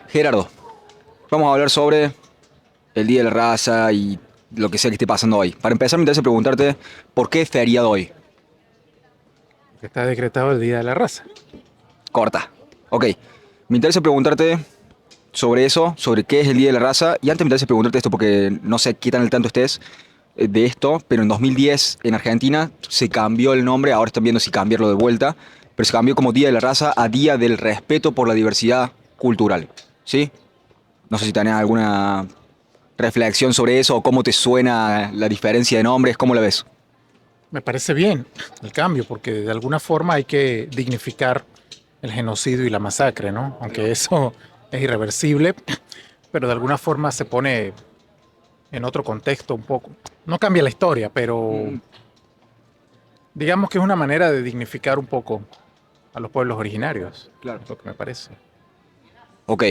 Gerardo, vamos a hablar sobre el Día de la Raza y lo que sea que esté pasando hoy. Para empezar, me interesa preguntarte por qué es feriado hoy. Que está decretado el Día de la Raza. Corta. Ok. Me interesa preguntarte sobre eso, sobre qué es el Día de la Raza. Y antes me interesa preguntarte esto porque no sé qué tan al tanto estés de esto, pero en 2010 en Argentina se cambió el nombre, ahora están viendo si cambiarlo de vuelta, pero se cambió como Día de la Raza a Día del Respeto por la Diversidad Cultural. ¿Sí? No sé si tenés alguna reflexión sobre eso o cómo te suena la diferencia de nombres, ¿cómo la ves? Me parece bien el cambio, porque de alguna forma hay que dignificar el genocidio y la masacre, ¿no? Aunque eso es irreversible, pero de alguna forma se pone en otro contexto un poco. No cambia la historia, pero digamos que es una manera de dignificar un poco a los pueblos originarios, Claro. es lo que me parece. Ok,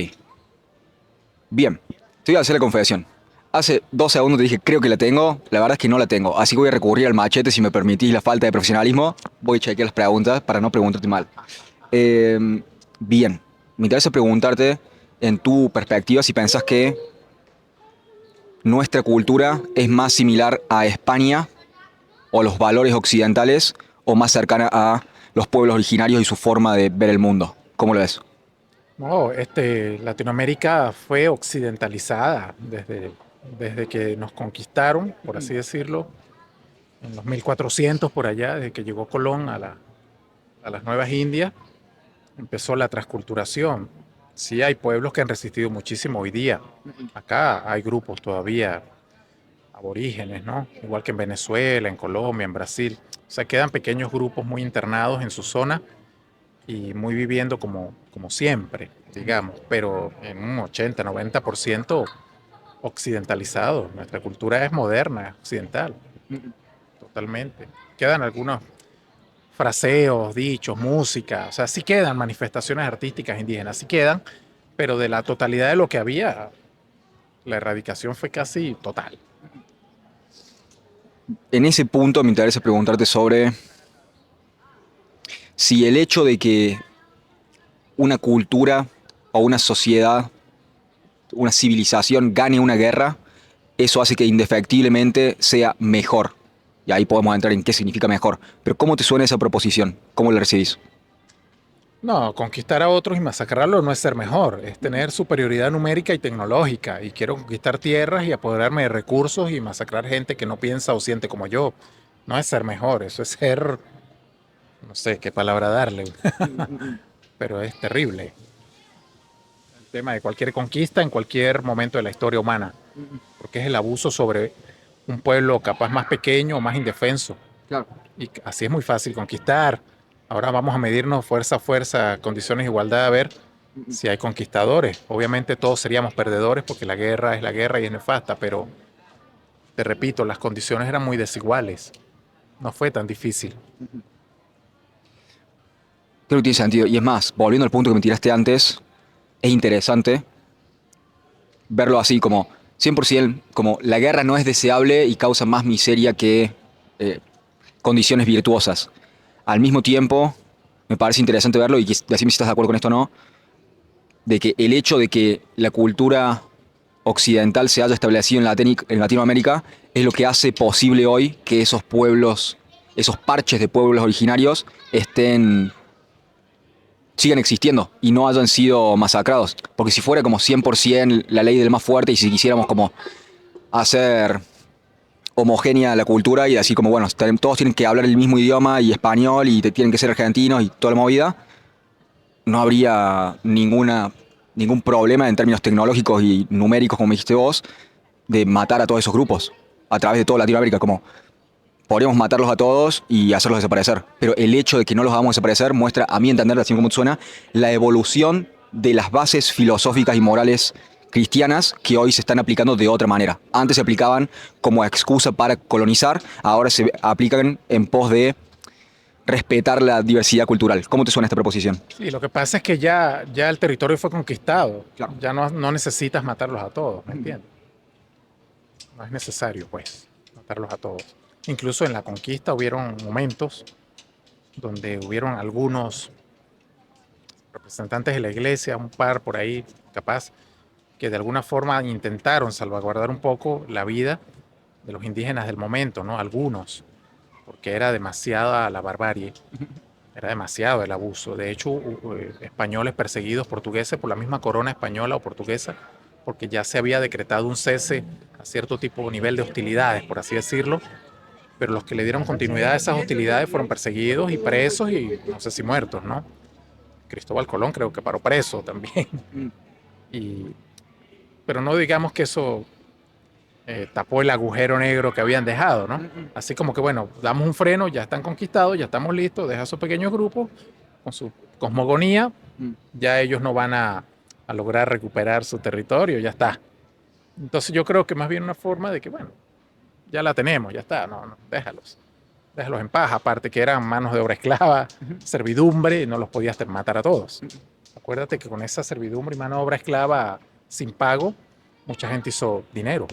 bien. Te voy a hacer la confesión. Hace 2 segundos te dije, creo que la tengo. La verdad es que no la tengo. Así que voy a recurrir al machete si me permitís la falta de profesionalismo. Voy a chequear las preguntas para no preguntarte mal. Bien. Me interesa preguntarte, en tu perspectiva, si pensás que nuestra cultura es más similar a España o los valores occidentales o más cercana a los pueblos originarios y su forma de ver el mundo. ¿Cómo lo ves? No, Latinoamérica fue occidentalizada desde que nos conquistaron, por así decirlo, en los 1400 por allá, desde que llegó Colón a las Nuevas Indias, empezó la transculturación. Sí hay pueblos que han resistido muchísimo hoy día. Acá hay grupos todavía aborígenes, ¿no? Igual que en Venezuela, en Colombia, en Brasil. O sea, quedan pequeños grupos muy internados en su zona y muy viviendo como siempre, digamos, pero en un 80-90% occidentalizado. Nuestra cultura es moderna, occidental, totalmente. Quedan algunos fraseos, dichos, música, o sea, sí quedan manifestaciones artísticas indígenas, sí quedan, pero de la totalidad de lo que había, la erradicación fue casi total. En ese punto me interesa preguntarte sobre si el hecho de que una cultura o una sociedad, una civilización gane una guerra, eso hace que indefectiblemente sea mejor. Y ahí podemos entrar en qué significa mejor. Pero ¿cómo te suena esa proposición? ¿Cómo la recibís? No, conquistar a otros y masacrarlos no es ser mejor, es tener superioridad numérica y tecnológica. Y quiero conquistar tierras y apoderarme de recursos y masacrar gente que no piensa o siente como yo. No es ser mejor, eso es ser, no sé qué palabra darle, pero es terrible. El tema de cualquier conquista en cualquier momento de la historia humana, porque es el abuso sobre un pueblo capaz más pequeño o más indefenso. Claro. Y así es muy fácil conquistar. Ahora vamos a medirnos fuerza a fuerza, condiciones de igualdad, a ver si hay conquistadores. Obviamente todos seríamos perdedores porque la guerra es la guerra y es nefasta, pero te repito, las condiciones eran muy desiguales. No fue tan difícil. Creo que tiene sentido. Y es más, volviendo al punto que me tiraste antes, es interesante verlo así como 100%, como la guerra no es deseable y causa más miseria que eh, condiciones virtuosas. Al mismo tiempo, me parece interesante verlo y decime si estás de acuerdo con esto o no, de que el hecho de que la cultura occidental se haya establecido en Latinoamérica es lo que hace posible hoy que esos pueblos, esos parches de pueblos originarios sigan existiendo y no hayan sido masacrados. Porque si fuera como 100% la ley del más fuerte y si quisiéramos como hacer homogénea la cultura y así como, bueno, todos tienen que hablar el mismo idioma y español y tienen que ser argentinos y toda la movida, no habría ningún problema en términos tecnológicos y numéricos, como dijiste vos, de matar a todos esos grupos a través de toda Latinoamérica. Como podríamos matarlos a todos y hacerlos desaparecer. Pero el hecho de que no los hagamos desaparecer muestra, a mi entender, así como suena, la evolución de las bases filosóficas y morales cristianas que hoy se están aplicando de otra manera. Antes se aplicaban como excusa para colonizar, ahora se aplican en pos de respetar la diversidad cultural. ¿Cómo te suena esta proposición? Sí, lo que pasa es que ya el territorio fue conquistado. Claro. Ya no necesitas matarlos a todos, ¿me entiendes? No es necesario, pues, matarlos a todos. Incluso en la conquista hubieron momentos donde hubieron algunos representantes de la iglesia, un par por ahí, capaz, que de alguna forma intentaron salvaguardar un poco la vida de los indígenas del momento, ¿no? Algunos, porque era demasiada la barbarie, era demasiado el abuso. De hecho, españoles perseguidos, portugueses, por la misma corona española o portuguesa, porque ya se había decretado un cese a cierto tipo, nivel de hostilidades, por así decirlo, pero los que le dieron continuidad a esas hostilidades fueron perseguidos y presos y no sé si muertos, ¿no? Cristóbal Colón creo que paró preso también. Y, pero no digamos que eso tapó el agujero negro que habían dejado, ¿no? Así como que, bueno, damos un freno, ya están conquistados, ya estamos listos, deja esos pequeños grupos con su cosmogonía, ya ellos no van a lograr recuperar su territorio, ya está. Entonces yo creo que más bien una forma de que, bueno, ya la tenemos, ya está, no, déjalos en paz, aparte que eran manos de obra esclava, servidumbre, y no los podías matar a todos. Acuérdate que con esa servidumbre y mano de obra esclava sin pago, mucha gente hizo dinero.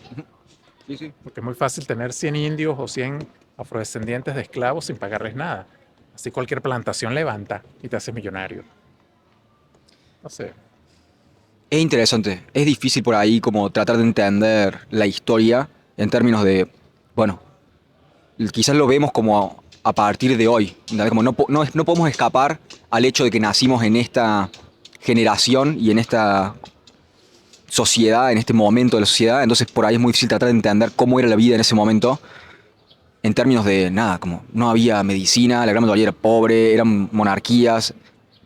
Sí, sí. Porque es muy fácil tener 100 indios o 100 afrodescendientes de esclavos sin pagarles nada. Así cualquier plantación levanta y te haces millonario. No sé. Es interesante, es difícil por ahí como tratar de entender la historia en términos de, bueno, quizás lo vemos como a partir de hoy, ¿entendés? Como no podemos escapar al hecho de que nacimos en esta generación y en esta sociedad, en este momento de la sociedad, entonces por ahí es muy difícil tratar de entender cómo era la vida en ese momento, en términos de nada, como no había medicina, la gran mayoría era pobre, eran monarquías,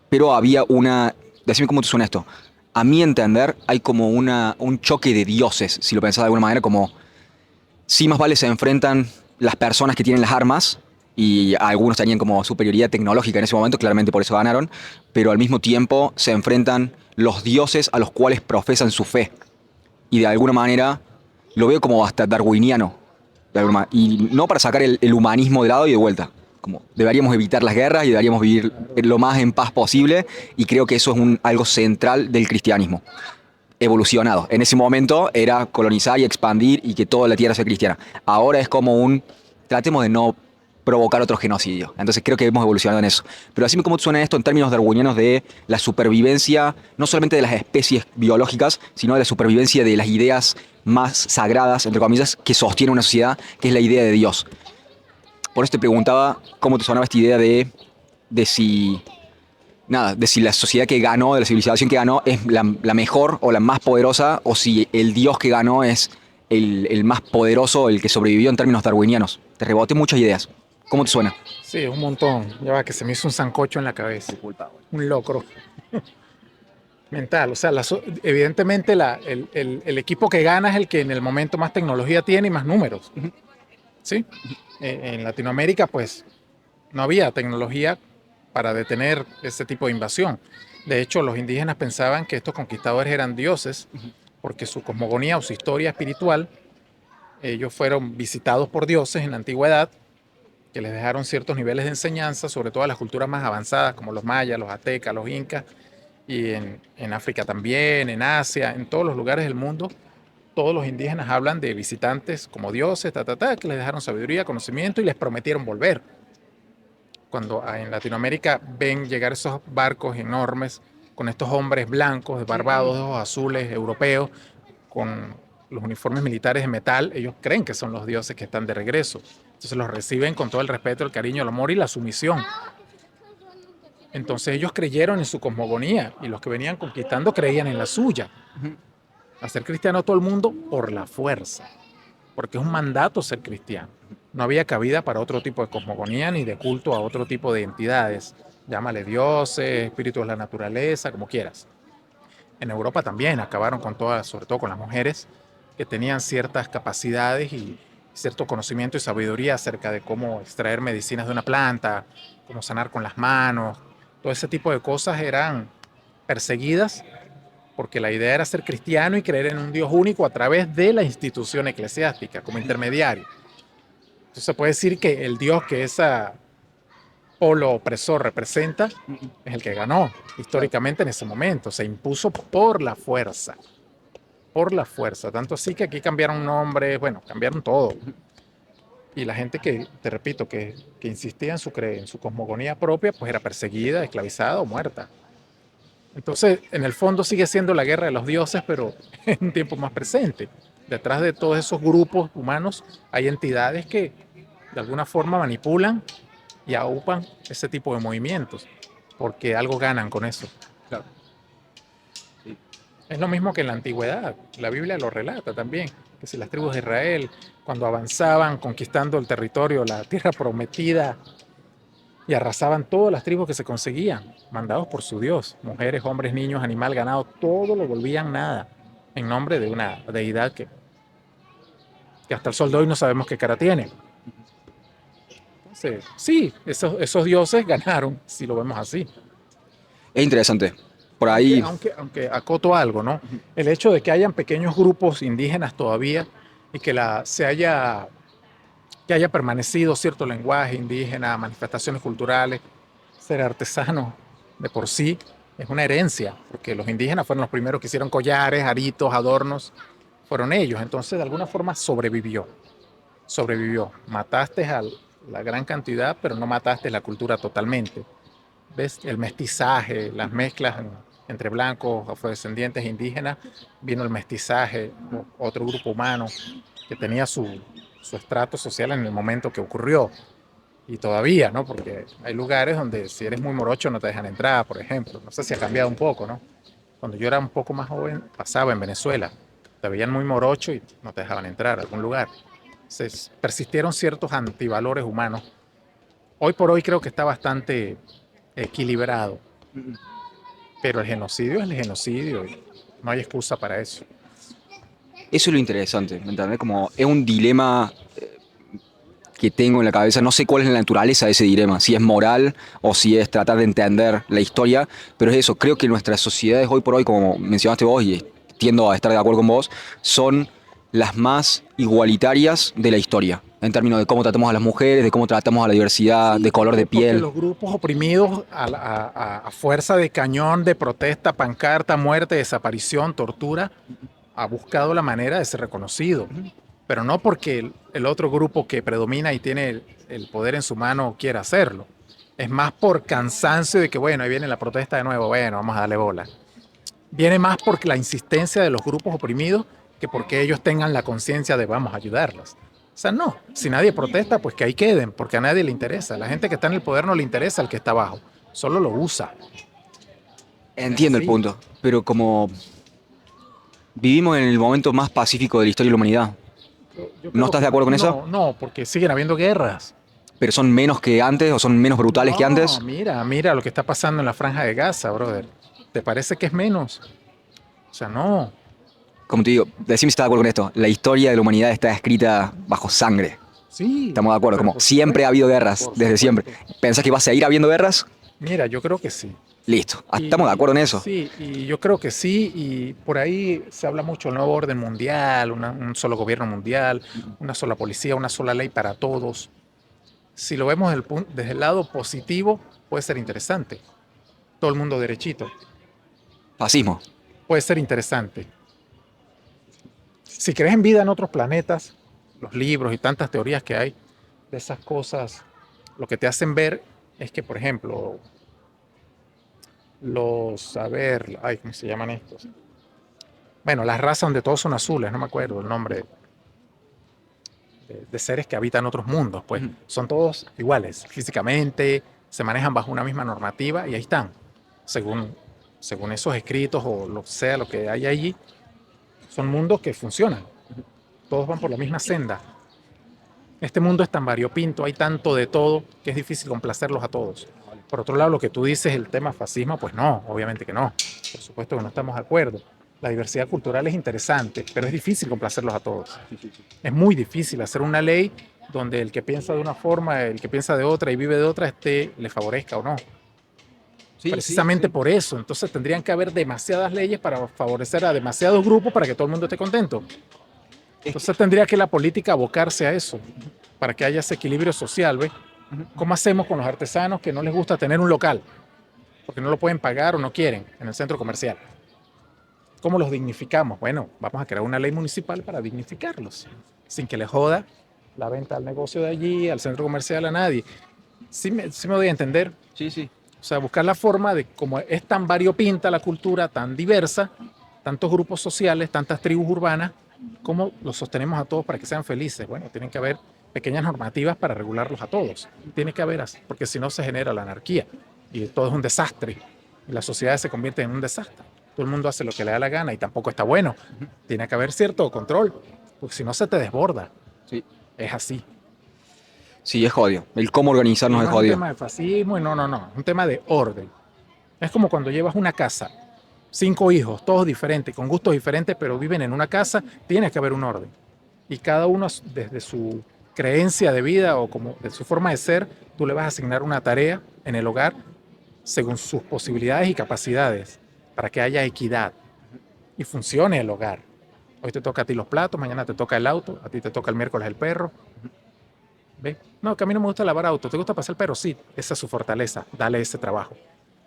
pero había una, decime cómo te suena esto, a mi entender hay como un choque de dioses, si lo pensás de alguna manera, como sí más vale se enfrentan las personas que tienen las armas, y algunos tenían como superioridad tecnológica en ese momento, claramente por eso ganaron, pero al mismo tiempo se enfrentan los dioses a los cuales profesan su fe. Y de alguna manera lo veo como hasta darwiniano. Y no para sacar el humanismo de lado y de vuelta. Como deberíamos evitar las guerras y deberíamos vivir lo más en paz posible. Y creo que eso es algo central del cristianismo. Evolucionado. En ese momento era colonizar y expandir y que toda la tierra sea cristiana. Ahora es como tratemos de no provocar otro genocidio. Entonces creo que hemos evolucionado en eso. Pero así como suena esto en términos darwinianos de la supervivencia, no solamente de las especies biológicas, sino de la supervivencia de las ideas más sagradas, entre comillas, que sostiene una sociedad, que es la idea de Dios. Por eso te preguntaba cómo te sonaba esta idea de si nada, de si la sociedad que ganó, de la civilización que ganó, es la mejor o la más poderosa, o si el dios que ganó es el más poderoso, el que sobrevivió en términos darwinianos. Te reboté muchas ideas. ¿Cómo te suena? Sí, un montón. Ya va que se me hizo un sancocho en la cabeza. Disculpa. Un locro mental. O sea, evidentemente el equipo que gana es el que en el momento más tecnología tiene y más números. ¿Sí? En Latinoamérica, pues, no había tecnología para detener ese tipo de invasión. De hecho, los indígenas pensaban que estos conquistadores eran dioses porque su cosmogonía o su historia espiritual, ellos fueron visitados por dioses en la antigüedad que les dejaron ciertos niveles de enseñanza, sobre todo a las culturas más avanzadas como los mayas, los aztecas, los incas, y en África también, en Asia, en todos los lugares del mundo. Todos los indígenas hablan de visitantes como dioses, que les dejaron sabiduría, conocimiento y les prometieron volver. Cuando en Latinoamérica ven llegar esos barcos enormes con estos hombres blancos, barbados, de ojos azules, europeos, con los uniformes militares de metal, ellos creen que son los dioses que están de regreso. Entonces los reciben con todo el respeto, el cariño, el amor y la sumisión. Entonces ellos creyeron en su cosmogonía y los que venían conquistando creían en la suya. Hacer cristiano a todo el mundo por la fuerza, porque es un mandato ser cristiano. No había cabida para otro tipo de cosmogonía ni de culto a otro tipo de entidades. Llámale dioses, espíritus de la naturaleza, como quieras. En Europa también acabaron con todas, sobre todo con las mujeres, que tenían ciertas capacidades y cierto conocimiento y sabiduría acerca de cómo extraer medicinas de una planta, cómo sanar con las manos. Todo ese tipo de cosas eran perseguidas porque la idea era ser cristiano y creer en un Dios único a través de la institución eclesiástica como intermediario. Entonces se puede decir que el Dios que esa polo opresor representa es el que ganó históricamente en ese momento, se impuso por la fuerza, tanto así que aquí cambiaron nombres, bueno, cambiaron todo. Y la gente que, te repito, que insistía en su cosmogonía propia, pues era perseguida, esclavizada o muerta. Entonces, en el fondo sigue siendo la guerra de los dioses, pero en un tiempo más presente. Detrás de todos esos grupos humanos hay entidades que de alguna forma manipulan y aupan ese tipo de movimientos, porque algo ganan con eso. Claro. Sí. Es lo mismo que en la antigüedad, la Biblia lo relata también, que si las tribus de Israel, cuando avanzaban conquistando el territorio, la tierra prometida, y arrasaban todas las tribus que se conseguían, mandados por su Dios, mujeres, hombres, niños, animal, ganado, todo lo volvían nada, en nombre de una deidad que hasta el sol de hoy no sabemos qué cara tiene. Entonces, sí, esos dioses ganaron, si lo vemos así. Es interesante. Por Aunque, ahí, aunque, aunque acoto algo, ¿no? El hecho de que hayan pequeños grupos indígenas todavía y que haya permanecido cierto lenguaje indígena, manifestaciones culturales, ser artesano de por sí es una herencia, porque los indígenas fueron los primeros que hicieron collares, aritos, adornos, fueron ellos. Entonces, de alguna forma sobrevivió. Mataste a la gran cantidad, pero no mataste la cultura totalmente. ¿Ves? El mestizaje, las mezclas entre blancos, afrodescendientes e indígenas, vino el mestizaje, otro grupo humano que tenía su estrato social en el momento que ocurrió. Y todavía, ¿no? Porque hay lugares donde si eres muy morocho no te dejan entrar, por ejemplo. No sé si ha cambiado un poco, ¿no? Cuando yo era un poco más joven, pasaba en Venezuela. Te veían muy morocho y no te dejaban entrar a algún lugar. Entonces, persistieron ciertos antivalores humanos. Hoy por hoy creo que está bastante equilibrado, pero el genocidio es el genocidio y no hay excusa para eso. eso es lo interesante, ¿me entendés? Como es un dilema que tengo en la cabeza. No sé cuál es la naturaleza de ese dilema, si es moral o si es tratar de entender la historia, pero es eso. Creo que nuestras sociedades hoy por hoy, como mencionaste vos, y tiendo a estar de acuerdo con vos, son las más igualitarias de la historia, en términos de cómo tratamos a las mujeres, de cómo tratamos a la diversidad, Sí, de color de porque piel. los grupos oprimidos a fuerza de cañón, de protesta, pancarta, muerte, desaparición, tortura, ha buscado la manera de ser reconocido, pero no porque el otro grupo que predomina y tiene el poder en su mano quiera hacerlo. Es más por cansancio de que, bueno, ahí viene la protesta de nuevo, bueno, vamos a darle bola. Viene más por la insistencia de los grupos oprimidos que porque ellos tengan la conciencia de vamos a ayudarlos. O sea, no, si nadie protesta, pues que ahí queden, porque a nadie le interesa. La gente que está en el poder no le interesa al que está abajo, solo lo usa. Es Entiendo el así. punto, pero como vivimos en el momento más pacífico de la historia de la humanidad, Yo ¿no creo estás que de no, acuerdo con eso? no, no, porque siguen habiendo guerras. ¿Pero son menos que antes o son menos brutales que No, antes? mira lo que está pasando en la Franja de Gaza, brother. ¿Te parece que es menos? O sea, no. Como te digo, decime si estás de acuerdo con esto. La historia de la humanidad está escrita bajo sangre. Sí, Estamos de acuerdo, pero como siempre ha habido guerras, por desde siempre. supuesto. ¿Pensás que va a seguir habiendo guerras? Mira, yo creo que sí. Listo, estamos de acuerdo en eso. Sí, y yo creo que sí, y por ahí se habla mucho del nuevo orden mundial, un solo gobierno mundial, una sola policía, una sola ley para todos. Si lo vemos desde el lado positivo, puede ser interesante. Todo el mundo derechito, Fascismo. puede ser interesante. Si crees en vida en otros planetas, los libros y tantas teorías que hay de esas cosas, lo que te hacen ver es que, por ejemplo, a ver, ay, ¿cómo se llaman estos? Bueno, las razas donde todos son azules, no me acuerdo el nombre de seres que habitan otros mundos, pues Ujú. son todos iguales físicamente, se manejan bajo una misma normativa y ahí están, según, según esos escritos o lo sea lo que hay allí, son mundos que funcionan, todos van por la misma senda. Este mundo es tan variopinto, hay tanto de todo que es difícil complacerlos a todos. Por otro lado, lo que tú dices, el tema fascismo, pues no, obviamente que no. Por supuesto que no estamos de acuerdo. La diversidad cultural es interesante, pero es difícil complacerlos a todos. Es muy difícil hacer una ley donde el que piensa de una forma, el que piensa de otra y vive de otra, le favorezca o no. Sí, sí, Precisamente sí. por eso. Entonces tendrían que haber demasiadas leyes para favorecer a demasiados grupos para que todo el mundo esté contento. Es que, Entonces tendría que la política abocarse a eso, para que haya ese equilibrio social, ¿ves? ¿Cómo hacemos con los artesanos que no les gusta tener un local? Porque no lo pueden pagar o no quieren en el centro comercial. ¿Cómo los dignificamos? Bueno, vamos a crear una ley municipal para dignificarlos, sin que les joda la venta al negocio de allí, al centro comercial, a nadie. Sí me doy a entender. sí, sí. O sea, buscar la forma de, como es tan variopinta la cultura, tan diversa, tantos grupos sociales, tantas tribus urbanas, ¿cómo los sostenemos a todos para que sean felices? Bueno, tienen que haber pequeñas normativas para regularlos a todos. Tiene que haber, porque si no se genera la anarquía y todo es un desastre. Y la sociedad se convierte en un desastre. Todo el mundo hace lo que le da la gana y tampoco está bueno. Tiene que haber cierto control, porque si no se te desborda. Sí. Es así. Sí, es jodido. El cómo organizarnos No es es un jodido. tema de fascismo y no, es un tema de orden. Es como cuando llevas una casa, 5 hijos, todos diferentes, con gustos diferentes, pero viven en una casa, tiene que haber un orden. Y cada uno desde su creencia de vida o como de su forma de ser, tú le vas a asignar una tarea en el hogar según sus posibilidades y capacidades, para que haya equidad y funcione el hogar. Hoy te toca a ti los platos, mañana te toca el auto, a ti te toca el miércoles el perro. ¿Ves? No, que a mí no me gusta lavar auto, ¿te gusta pasar el perro? Sí, esa es su fortaleza, dale ese trabajo.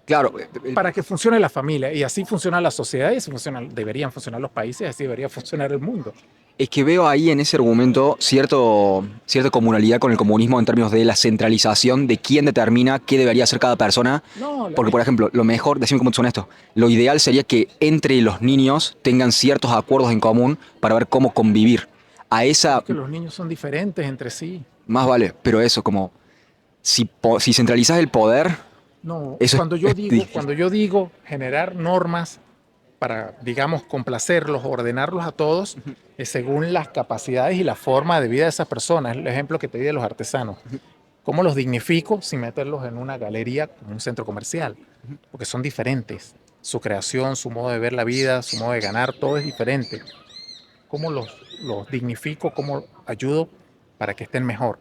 Claro, Para que funcione la familia y así funciona la sociedad y así deberían funcionar los países, así debería funcionar el mundo. es que veo ahí en ese argumento cierta comunalidad con el comunismo en términos de la centralización de quién determina qué debería hacer cada persona. No, Porque, por ejemplo, lo mejor, decime cómo son esto, lo ideal sería que entre los niños tengan ciertos acuerdos en común para ver cómo convivir. A esa, es que los niños son diferentes entre sí. más vale, pero eso, como, si centralizas el poder, No, eso es difícil. cuando yo digo generar normas para, digamos, complacerlos, ordenarlos a todos, es según las capacidades y la forma de vida de esas personas. El ejemplo que te di de los artesanos. ¿Cómo los dignifico sin meterlos en una galería como un centro comercial? Porque son diferentes. Su creación, su modo de ver la vida, su modo de ganar, todo es diferente. ¿Cómo los dignifico? ¿Cómo ayudo para que estén mejor?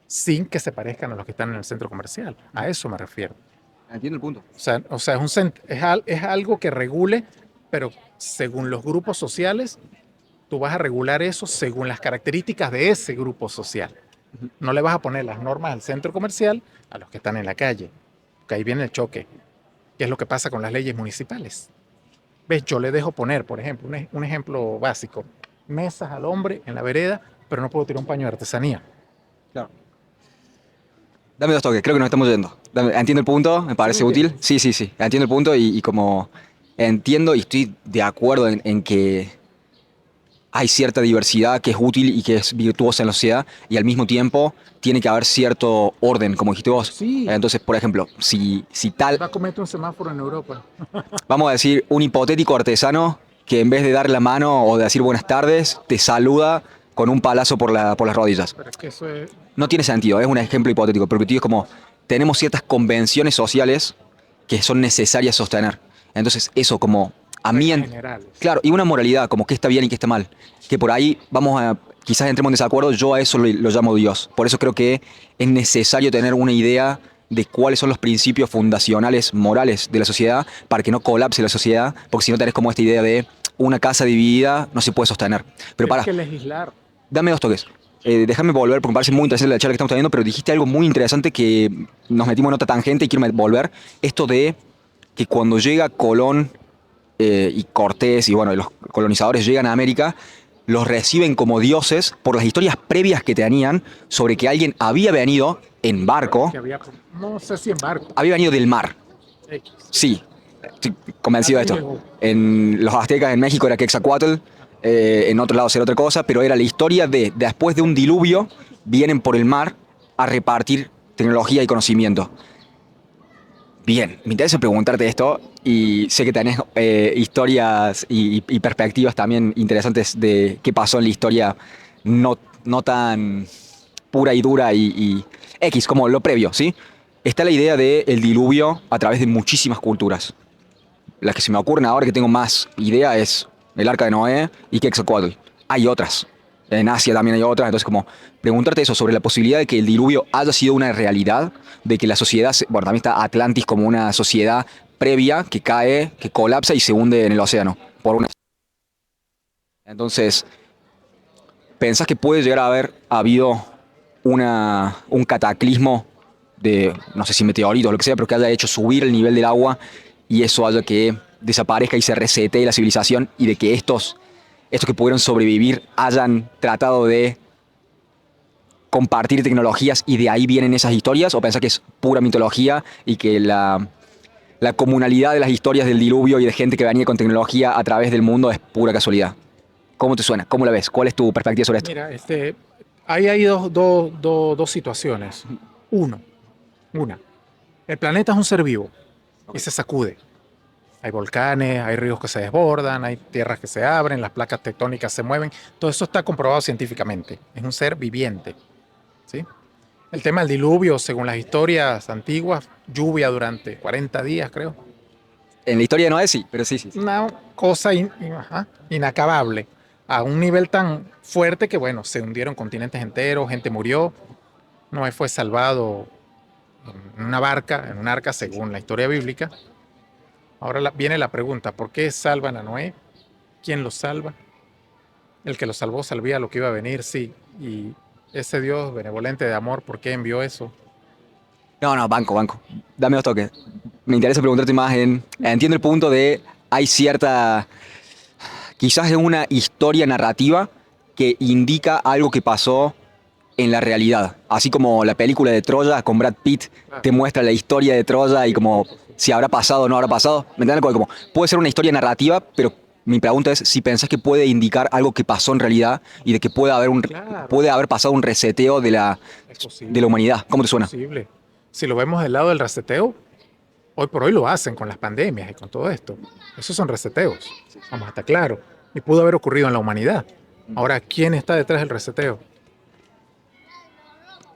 Sin que se parezcan a los que están en el centro comercial. A eso me refiero. Entiendo el punto. Es algo que regule, pero según los grupos sociales, tú vas a regular eso según las características de ese grupo social. No le vas a poner las normas al centro comercial a los que están en la calle, porque ahí viene el choque, que es lo que pasa con las leyes municipales. ¿Ves? Yo le dejo poner, por ejemplo, un ejemplo básico, mesas al hombre en la vereda, pero no puedo tirar un paño de artesanía. Claro. Dame dos toques, creo que nos estamos yendo. Entiendo el punto, me parece útil. Sí, sí, sí, entiendo el punto y como entiendo y estoy de acuerdo en que hay cierta diversidad que es útil y que es virtuosa en la sociedad y al mismo tiempo tiene que haber cierto orden, como dijiste vos. Sí. Entonces, por ejemplo, si tal, Va a cometer un semáforo en Europa. vamos a decir, un hipotético artesano que en vez de dar la mano o de decir buenas tardes, te saluda con un palazo por las rodillas. Pero es que eso es... No tiene sentido, es un ejemplo hipotético, pero es como, tenemos ciertas convenciones sociales que son necesarias sostener. Entonces, eso como, a mí, generales. claro, y una moralidad, como qué está bien y qué está mal, que por ahí vamos a, quizás entremos en desacuerdo, yo a eso lo llamo Dios. Por eso creo que es necesario tener una idea de cuáles son los principios fundacionales morales de la sociedad para que no colapse la sociedad, porque si no tenés como esta idea de una casa dividida no se puede sostener. Pero para, hay que legislar. dame dos toques. Déjame volver, porque me parece muy interesante la charla que estamos teniendo, pero dijiste algo muy interesante que nos metimos en otra tangente y quiero volver. Esto de que cuando llega Colón y Cortés y bueno, los colonizadores llegan a América, los reciben como dioses por las historias previas que tenían sobre que alguien había venido en barco, No sé si en barco. había venido del mar. X. Sí, estoy convencido de esto. En los aztecas en México era Quetzalcóatl, en otro lado era otra cosa, pero era la historia de después de un diluvio vienen por el mar a repartir tecnología y conocimiento. Bien, me interesa preguntarte esto y sé que tenés historias y perspectivas también interesantes de qué pasó en la historia no tan pura y dura y X, como lo previo, ¿sí? Está la idea del diluvio a través de muchísimas culturas. Las que se me ocurren ahora que tengo más idea es el Arca de Noé y Quetzalcóatl. Hay otras. En Asia también hay otras. Entonces, como preguntarte eso sobre la posibilidad de que el diluvio haya sido una realidad, de que la sociedad, bueno, también está Atlantis como una sociedad previa que cae, que colapsa y se hunde en el océano. Entonces, ¿pensás que puede llegar a haber habido un cataclismo de, no sé si meteorito o lo que sea, pero que haya hecho subir el nivel del agua y eso haya que desaparezca y se resete la civilización y de que estos que pudieron sobrevivir hayan tratado de compartir tecnologías y de ahí vienen esas historias? ¿O pensás que es pura mitología y que la comunalidad de las historias del diluvio y de gente que venía con tecnología a través del mundo es pura casualidad? ¿Cómo te suena? ¿Cómo la ves? ¿Cuál es tu perspectiva sobre esto? Mira, ahí hay dos situaciones. Uno, una, el planeta es un ser vivo y se sacude. Hay volcanes, hay ríos que se desbordan, hay tierras que se abren, las placas tectónicas se mueven. Todo eso está comprobado científicamente. Es un ser viviente, ¿sí? El tema del diluvio, según las historias antiguas, lluvia durante 40 días, creo. En la historia de Noé sí, pero sí, sí, sí. Una cosa inacabable, a un nivel tan fuerte que, bueno, se hundieron continentes enteros, gente murió. Noé fue salvado en una barca, en un arca, según la historia bíblica. Ahora viene la pregunta, ¿por qué salvan a Noé? ¿Quién lo salva? El que lo salvó sabía lo que iba a venir, sí. Y ese Dios benevolente de amor, ¿por qué envió eso? No, no, banco, banco. Dame dos toques. Me interesa preguntarte más en... Entiendo el punto de... Hay cierta... Quizás es una historia narrativa que indica algo que pasó en la realidad. Así como la película de Troya con Brad Pitt te muestra la historia de Troya y como si habrá pasado o no habrá pasado. ¿Me entiendes? Como puede ser una historia narrativa, pero mi pregunta es si pensás que puede indicar algo que pasó en realidad y de que Claro, puede haber pasado un reseteo es de la posible, humanidad. ¿Cómo te es suena? posible. Si lo vemos del lado del reseteo, hoy por hoy lo hacen con las pandemias y con todo esto. Esos son reseteos, vamos a estar claro. Y pudo haber ocurrido en la humanidad. Ahora, ¿quién está detrás del reseteo?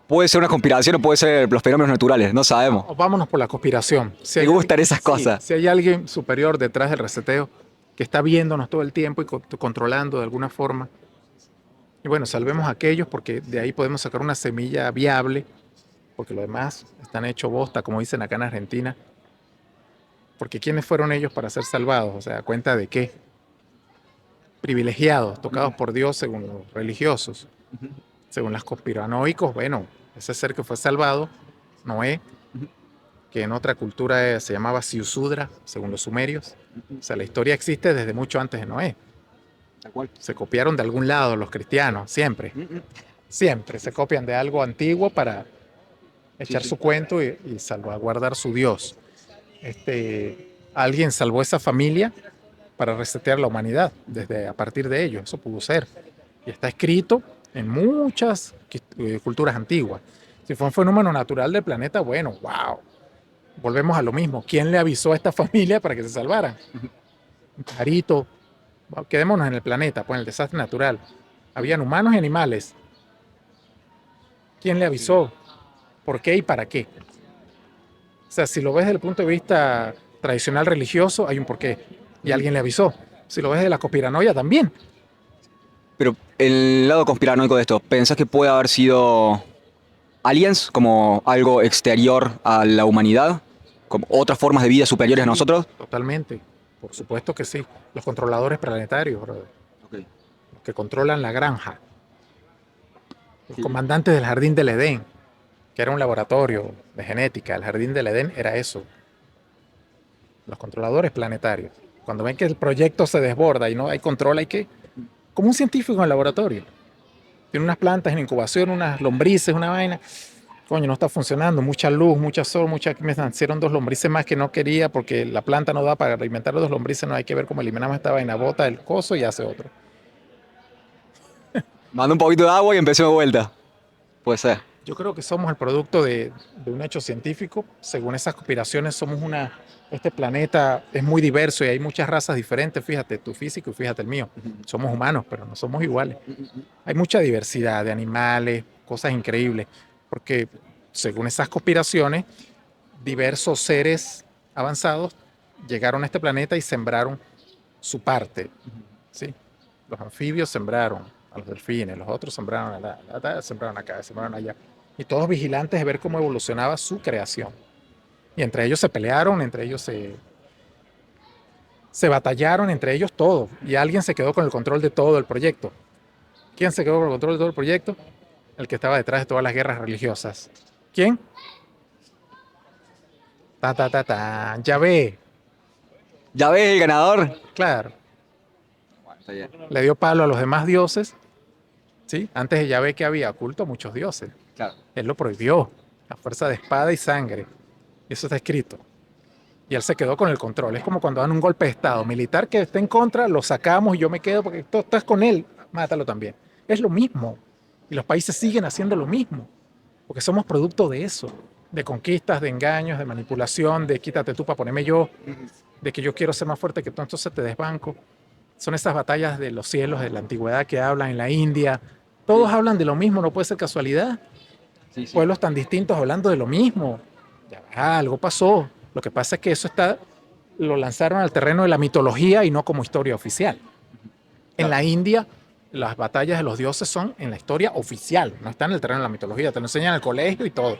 Puede ser una conspiración o puede ser los fenómenos naturales, no sabemos. Vámonos por la conspiración. Si Me hay alguien, gustan esas sí, cosas. si hay alguien superior detrás del reseteo que está viéndonos todo el tiempo y controlando de alguna forma. Y bueno, salvemos a aquellos porque de ahí podemos sacar una semilla viable, porque lo demás están hecho bosta, como dicen acá en Argentina. Porque ¿quiénes fueron ellos para ser salvados? O sea, ¿a cuenta de qué? Privilegiados, tocados por Dios según los religiosos. Según los conspiranoicos, bueno, ese ser que fue salvado, Noé, que en otra cultura se llamaba Siusudra, según los sumerios. O sea, la historia existe desde mucho antes de Noé. Tal cual. Se copiaron de algún lado los cristianos, siempre. Siempre se copian de algo antiguo para Sí, echar sí. su cuento y salvaguardar su Dios. Alguien salvó esa familia para resetear la humanidad desde a partir de ellos. Eso pudo ser. Y está escrito en muchas culturas antiguas. Si fue un fenómeno natural del planeta, bueno, wow. Volvemos a lo mismo. ¿Quién le avisó a esta familia para que se salvaran? Un pajarito. Bueno, quedémonos en el planeta, pues en el desastre natural. Habían humanos y animales. ¿Quién le avisó? ¿Por qué y para qué? O sea, si lo ves desde el punto de vista tradicional religioso, hay un porqué. Y alguien le avisó. Si lo ves de la conspiranoia, también. Pero el lado conspiranoico de esto, ¿pensás que puede haber sido aliens como algo exterior a la humanidad? ¿Como otras formas de vida superiores a Sí, nosotros? totalmente. Por supuesto que sí. Los controladores planetarios, brother. Ok. Los que controlan la granja. Los Sí. comandantes del Jardín del Edén, que era un laboratorio de genética. El Jardín del Edén era eso. Los controladores planetarios. Cuando ven que el proyecto se desborda y no hay control, hay que... Como un científico en el laboratorio. Tiene unas plantas en incubación, unas lombrices, una vaina. Coño, no está funcionando. Mucha luz, mucha sol, me nacieron dos lombrices más que no quería porque la planta no da para alimentar a dos lombrices. No hay que ver cómo eliminamos esta vaina. Bota el coso y hace otro. Manda un poquito de agua y empecemos de vuelta. Puede ser. Yo creo que somos el producto de un hecho científico. Según esas conspiraciones, somos una. Este planeta es muy diverso y hay muchas razas diferentes. Fíjate, tu físico y fíjate el mío. Somos humanos, pero no somos iguales. Hay mucha diversidad de animales, cosas increíbles. Porque según esas conspiraciones, diversos seres avanzados llegaron a este planeta y sembraron su parte. ¿Sí? Los anfibios sembraron a los delfines, los otros sembraron sembraron acá, sembraron allá. Y todos vigilantes de ver cómo evolucionaba su creación. Y entre ellos se pelearon, entre ellos se batallaron, entre ellos todos. Y alguien se quedó con el control de todo el proyecto. ¿Quién se quedó con el control de todo el proyecto? El que estaba detrás de todas las guerras religiosas. ¿Quién? Yahvé. ¿Ya ves el ganador? Claro. Está bien. Le dio palo a los demás dioses ¿sí? Antes de Yahvé que había culto a muchos dioses. Claro. Él lo prohibió, a fuerza de espada y sangre. Eso está escrito. Y él se quedó con el control. Es como cuando dan un golpe de Estado militar que esté en contra, lo sacamos y yo me quedo porque tú estás con él, mátalo también. Es lo mismo. Y los países siguen haciendo lo mismo, porque somos producto de eso, de conquistas, de engaños, de manipulación, de quítate tú para ponerme yo, de que yo quiero ser más fuerte que tú, entonces te desbanco. Son esas batallas de los cielos de la antigüedad que hablan en la India. Todos hablan de lo mismo, no puede ser casualidad. Sí, sí. Pueblos tan distintos hablando de lo mismo. Ya, algo pasó. Lo que pasa es que eso lo lanzaron al terreno de la mitología y no como historia oficial. En la India, las batallas de los dioses son en la historia oficial, no están en el terreno de la mitología. Te lo enseñan en el colegio y todo.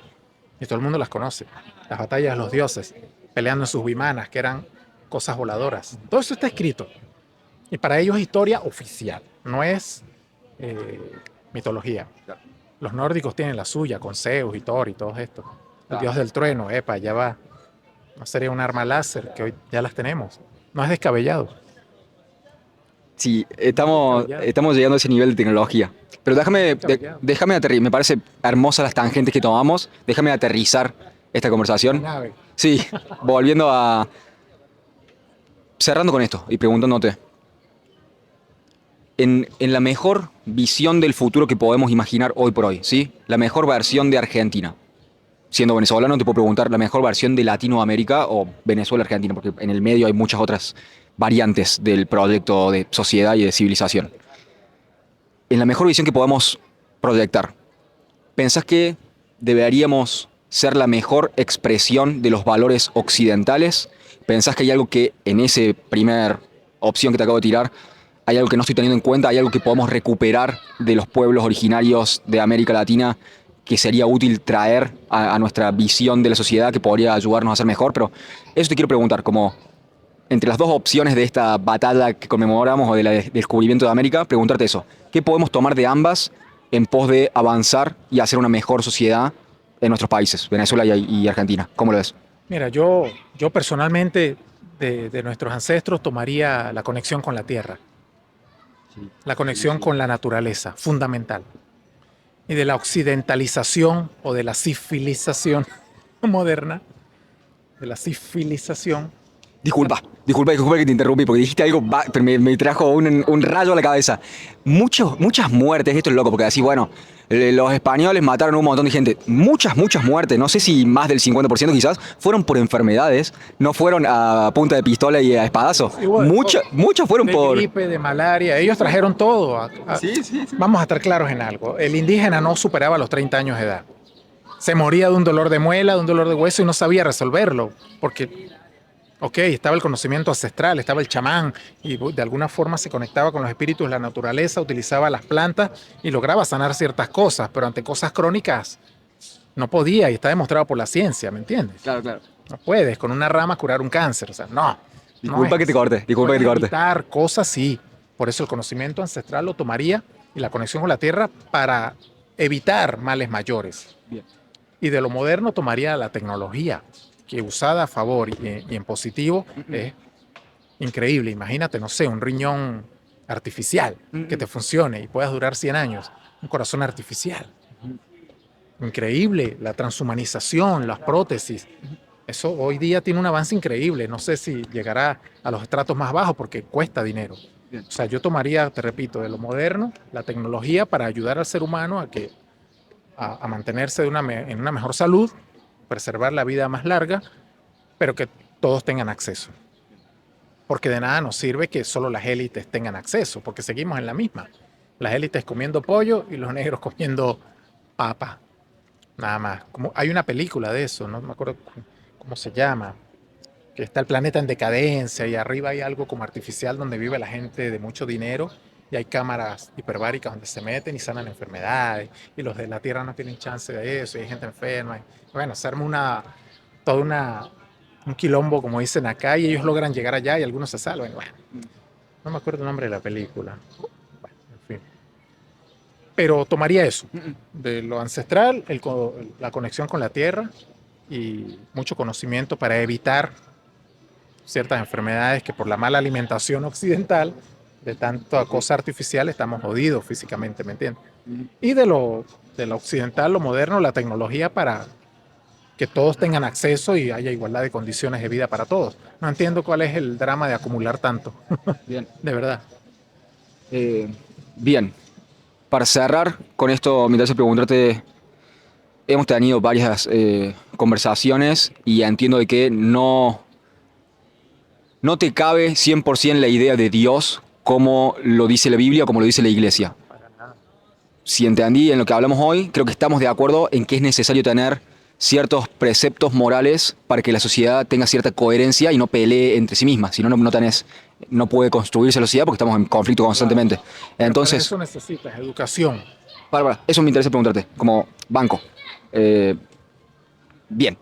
Y todo el mundo las conoce. Las batallas de los dioses, peleando en sus vimanas, que eran cosas voladoras. Todo eso está escrito. Y para ellos es historia oficial, no es mitología. Los nórdicos tienen la suya, con Zeus y Thor y todo esto. El dios del trueno, epa, ya va. No sería un arma láser, que hoy ya las tenemos. No es descabellado. Sí, estamos llegando a ese nivel de tecnología. Pero déjame aterrizar. Me parece hermosas las tangentes que tomamos. Déjame aterrizar esta conversación. Nave. Sí, volviendo a... Cerrando con esto y preguntándote. En la mejor visión del futuro que podemos imaginar hoy por hoy, ¿sí? La mejor versión de Argentina. Siendo venezolano, te puedo preguntar la mejor versión de Latinoamérica o Venezuela-Argentina, porque en el medio hay muchas otras variantes del proyecto de sociedad y de civilización. En la mejor visión que podamos proyectar, ¿pensás que deberíamos ser la mejor expresión de los valores occidentales? ¿Pensás que hay algo que en esa primer opción que te acabo de tirar, hay algo que no estoy teniendo en cuenta, hay algo que podemos recuperar de los pueblos originarios de América Latina que sería útil traer a nuestra visión de la sociedad, que podría ayudarnos a ser mejor? Pero eso te quiero preguntar, como entre las dos opciones de esta batalla que conmemoramos o del descubrimiento de América, preguntarte eso. ¿Qué podemos tomar de ambas en pos de avanzar y hacer una mejor sociedad en nuestros países, Venezuela y Argentina? ¿Cómo lo ves? Mira, yo personalmente de nuestros ancestros tomaría la conexión con la tierra, la conexión con la naturaleza, fundamental. Y de la occidentalización o de la civilización moderna, de la civilización. Disculpa que te interrumpí, porque dijiste algo, pero me trajo un rayo a la cabeza. Muchas muertes, esto es loco, porque así, bueno, los españoles mataron a un montón de gente. Muchas muertes, no sé si más del 50% quizás, fueron por enfermedades, no fueron a punta de pistola y a espadazo. Igual, Muchas fueron de por... gripe, de malaria, ellos trajeron todo. Sí. Vamos a estar claros en algo, el indígena no superaba los 30 años de edad. Se moría de un dolor de muela, de un dolor de hueso y no sabía resolverlo, porque ok, estaba el conocimiento ancestral, estaba el chamán y de alguna forma se conectaba con los espíritus de la naturaleza, utilizaba las plantas y lograba sanar ciertas cosas, pero ante cosas crónicas no podía y está demostrado por la ciencia, ¿me entiendes? Claro. No puedes con una rama curar un cáncer, o sea, no. Disculpa que te corte, disculpa que te corte. Evitar cosas, sí. Por eso el conocimiento ancestral lo tomaría y la conexión con la tierra para evitar males mayores. Bien. Y de lo moderno tomaría la tecnología, que usada a favor y en positivo es increíble. Imagínate, no sé, un riñón artificial que te funcione y puedas durar 100 años. Un corazón artificial. Increíble. La transhumanización, las prótesis. Eso hoy día tiene un avance increíble. No sé si llegará a los estratos más bajos porque cuesta dinero. O sea, yo tomaría, te repito, de lo moderno, la tecnología para ayudar al ser humano a mantenerse en una mejor salud, preservar la vida más larga, pero que todos tengan acceso. Porque de nada nos sirve que solo las élites tengan acceso, porque seguimos en la misma. Las élites comiendo pollo y los negros comiendo papa. Nada más. Como, hay una película de eso, no me acuerdo cómo se llama, que está el planeta en decadencia y arriba hay algo como artificial donde vive la gente de mucho dinero y hay cámaras hiperbáricas donde se meten y sanan enfermedades y los de la Tierra no tienen chance de eso y hay gente enferma. Y, bueno, se arma un quilombo, como dicen acá, y ellos logran llegar allá y algunos se salvan. Bueno, no me acuerdo el nombre de la película. Bueno, en fin. Pero tomaría eso, de lo ancestral, la conexión con la Tierra y mucho conocimiento para evitar ciertas enfermedades que por la mala alimentación occidental de tanta cosa artificial estamos jodidos físicamente, ¿me entiendes? Y de lo occidental, lo moderno, la tecnología para que todos tengan acceso y haya igualdad de condiciones de vida para todos. No entiendo cuál es el drama de acumular tanto, Bien. de verdad. Bien, para cerrar con esto, me interesa preguntarte, hemos tenido varias conversaciones y entiendo de que no te cabe 100% la idea de Dios como lo dice la Biblia o como lo dice la Iglesia. Para nada. Si entendí en lo que hablamos hoy, creo que estamos de acuerdo en que es necesario tener ciertos preceptos morales para que la sociedad tenga cierta coherencia y no pelee entre sí misma. Si no, no puede construirse la sociedad porque estamos en conflicto constantemente. Pero para Entonces, eso necesitas educación. eso me interesa preguntarte, como banco. Eh, Bien,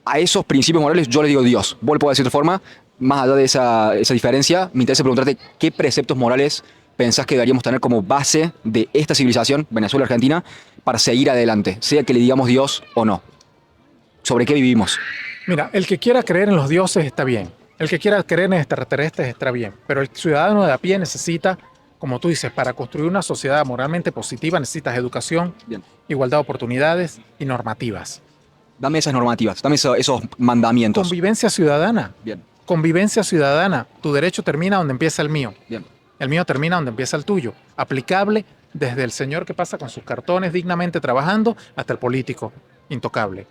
a esos principios morales yo le digo Dios. Vos le podés decir de otra forma, más allá de esa diferencia, me interesa preguntarte qué preceptos morales pensás que deberíamos tener como base de esta civilización, Venezuela-Argentina, para seguir adelante, sea que le digamos Dios o no. ¿Sobre qué vivimos? Mira, el que quiera creer en los dioses está bien. El que quiera creer en extraterrestres está bien. Pero el ciudadano de a pie necesita, como tú dices, para construir una sociedad moralmente positiva necesitas educación, Bien. igualdad de oportunidades y normativas. Dame esas normativas, dame esos mandamientos. Convivencia ciudadana. Bien, Convivencia ciudadana. Tu derecho termina donde empieza el mío. bien. El mío termina donde empieza el tuyo. Aplicable desde el señor que pasa con sus cartones dignamente trabajando hasta el político. Intocable.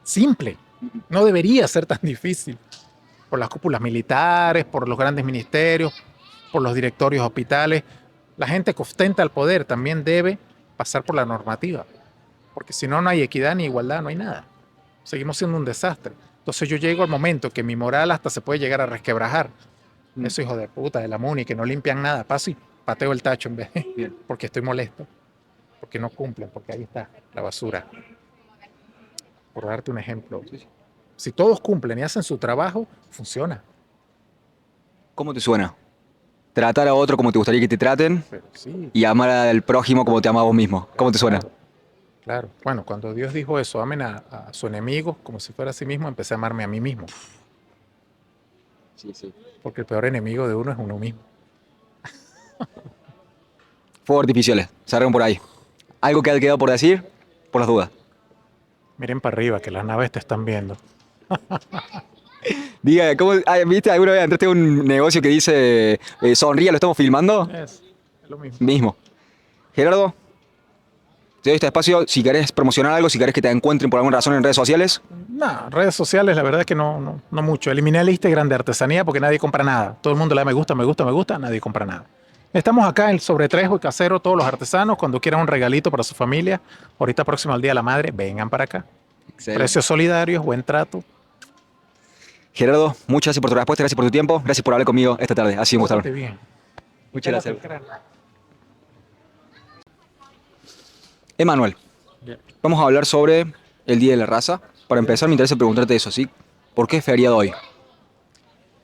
Simple. No debería ser tan difícil. Por las cúpulas militares, por los grandes ministerios, por los directorios de hospitales. La gente que ostenta el poder también debe pasar por la normativa. Porque si no, no hay equidad ni igualdad, no hay nada. Seguimos siendo un desastre. Entonces yo llego al momento que mi moral hasta se puede llegar a resquebrajar. Eso hijo de puta de la MUNI que no limpian nada. Paso y pateo el tacho en vez de, Bien. porque estoy molesto. Porque no cumplen, porque ahí está la basura. Por darte un ejemplo. Si todos cumplen y hacen su trabajo, funciona. ¿Cómo te suena? Tratar a otro como te gustaría que te traten Pero sí, y amar al prójimo como te amas a vos mismo. ¿Cómo te suena? claro, claro. Bueno, cuando Dios dijo eso, amen a su enemigo como si fuera a sí mismo, empecé a amarme a mí mismo. Sí, sí. Porque el peor enemigo de uno es uno mismo. Fuegos artificiales, salgan por ahí. ¿Algo que ha quedado por decir? Por las dudas. Miren para arriba, que las naves te están viendo. Diga, ¿viste alguna vez entraste a un negocio que dice sonría, lo estamos filmando? Es lo mismo. Mismo. Gerardo, te doy este espacio. Si querés promocionar algo, si querés que te encuentren por alguna razón en redes sociales. No, redes sociales, la verdad es que no mucho. Eliminé el Instagram de artesanía porque nadie compra nada. Todo el mundo le da me gusta, me gusta, me gusta, nadie compra nada. Estamos acá en Sobre Trejo y Casero, todos los artesanos, cuando quieran un regalito para su familia. Ahorita próximo al Día de la Madre, vengan para acá. Precios solidarios, buen trato. Gerardo, muchas gracias por tu respuesta, gracias por tu tiempo, gracias por hablar conmigo esta tarde. Ha sido un gusto. Pórtate bien. Muchas gracias. Espérate, Emanuel, Bien. vamos a hablar sobre el Día de la Raza. Para empezar, me interesa preguntarte eso, ¿sí? ¿Por qué es feriado hoy?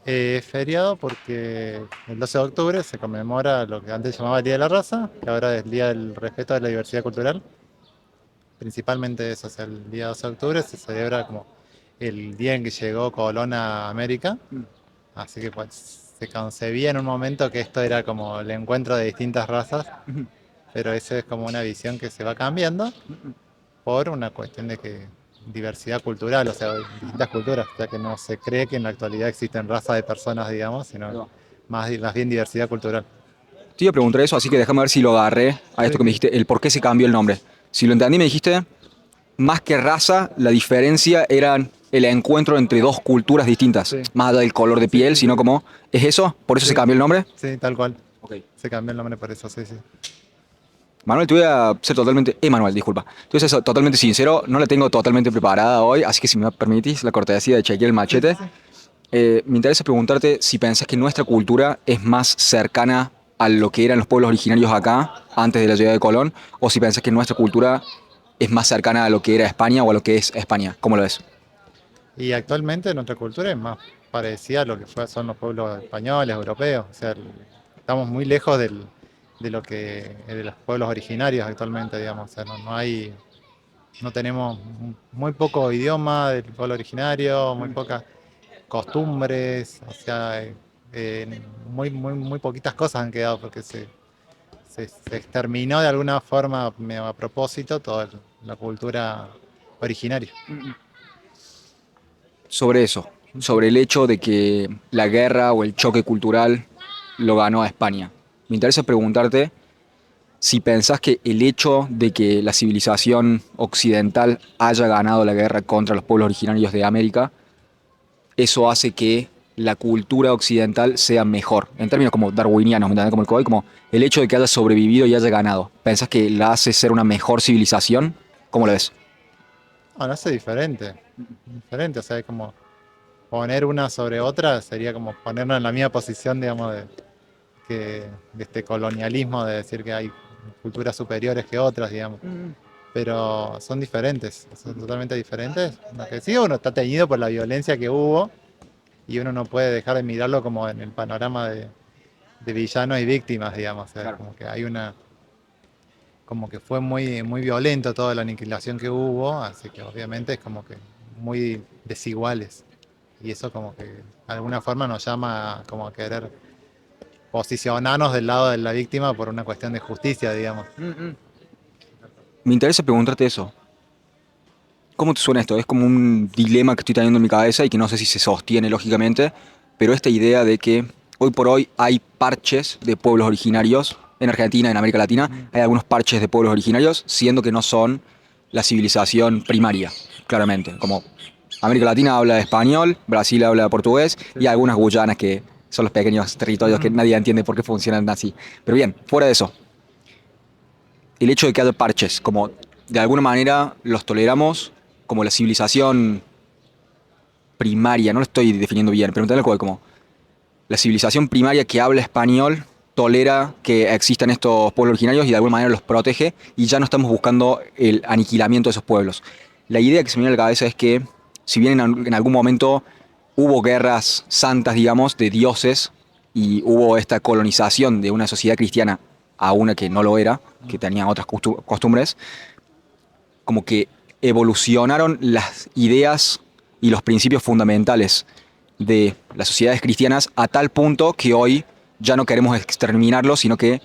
Es feriado porque el 12 de octubre se conmemora lo que antes se llamaba el Día de la Raza, que ahora es el Día del Respeto de la Diversidad Cultural. Principalmente eso, o sea, el día 12 de octubre se celebra como el día en que llegó Colón a América. Así que pues, se concebía en un momento que esto era como el encuentro de distintas razas, pero eso es como una visión que se va cambiando por una cuestión de que diversidad cultural, o sea, distintas culturas, ya que no se cree que en la actualidad existen razas de personas, digamos, sino más bien diversidad cultural. Te iba a preguntar eso, así que déjame ver si lo agarré a esto que me dijiste, el por qué se cambió el nombre. Si lo entendí, me dijiste, más que raza, la diferencia era el encuentro entre dos culturas distintas, Sí. más allá del color de piel, sí, sino sí. como, ¿es eso? ¿Por eso Sí. se cambió el nombre? Sí, tal cual. Ok. Se cambió el nombre por eso, sí, sí. Manuel, te voy a ser totalmente, Emanuel, disculpa, te voy a ser totalmente sincero, no la tengo totalmente preparada hoy, así que si me permitís la cortesía de chequear el machete, me interesa preguntarte si pensás que nuestra cultura es más cercana a lo que eran los pueblos originarios acá, antes de la llegada de Colón, o si pensás que nuestra cultura es más cercana a lo que era España o a lo que es España. ¿Cómo lo ves? Y actualmente nuestra cultura es más parecida a lo que son los pueblos españoles, europeos. O sea, estamos muy lejos de lo que de los pueblos originarios actualmente, digamos. O sea, no tenemos muy poco idioma del pueblo originario, muy pocas costumbres. O sea, muy poquitas cosas han quedado porque se exterminó de alguna forma medio a propósito toda la cultura originaria. Sobre eso, sobre el hecho de que la guerra o el choque cultural lo ganó a España. Me interesa preguntarte si pensás que el hecho de que la civilización occidental haya ganado la guerra contra los pueblos originarios de América, eso hace que la cultura occidental sea mejor, en términos como darwinianos, ¿me entiendes? Como el Código, como el hecho de que haya sobrevivido y haya ganado. ¿Pensás que la hace ser una mejor civilización? ¿Cómo lo ves? Bueno, eso es diferente. Diferente, o sea, es como poner una sobre otra sería como ponernos en la misma posición, digamos, de este colonialismo, de decir que hay culturas superiores que otras, digamos. Pero son diferentes, son totalmente diferentes. Lo que sí, uno está teñido por la violencia que hubo y uno no puede dejar de mirarlo como en el panorama de villanos y víctimas, digamos. O sea, Claro. como que hay como que fue muy violento toda la aniquilación que hubo, así que obviamente es como que muy desiguales. Y eso como que de alguna forma nos llama como a querer posicionarnos del lado de la víctima por una cuestión de justicia, digamos. Me interesa preguntarte eso. ¿Cómo te suena esto? Es como un dilema que estoy teniendo en mi cabeza y que no sé si se sostiene lógicamente, pero esta idea de que hoy por hoy hay parches de pueblos originarios en Argentina, en América Latina, hay algunos parches de pueblos originarios, siendo que no son la civilización primaria, claramente. Como América Latina habla español, Brasil habla portugués y algunas Guyanas que son los pequeños territorios que nadie entiende por qué funcionan así. Pero bien, fuera de eso, el hecho de que haya parches, como de alguna manera los toleramos como la civilización primaria, no lo estoy definiendo bien, pero entenderlo como la civilización primaria que habla español tolera que existan estos pueblos originarios y de alguna manera los protege y ya no estamos buscando el aniquilamiento de esos pueblos. La idea que se me viene a la cabeza es que si bien en algún momento hubo guerras santas, digamos, de dioses y hubo esta colonización de una sociedad cristiana a una que no lo era, que tenía otras costumbres, como que evolucionaron las ideas y los principios fundamentales de las sociedades cristianas a tal punto que hoy ya no queremos exterminarlos, sino que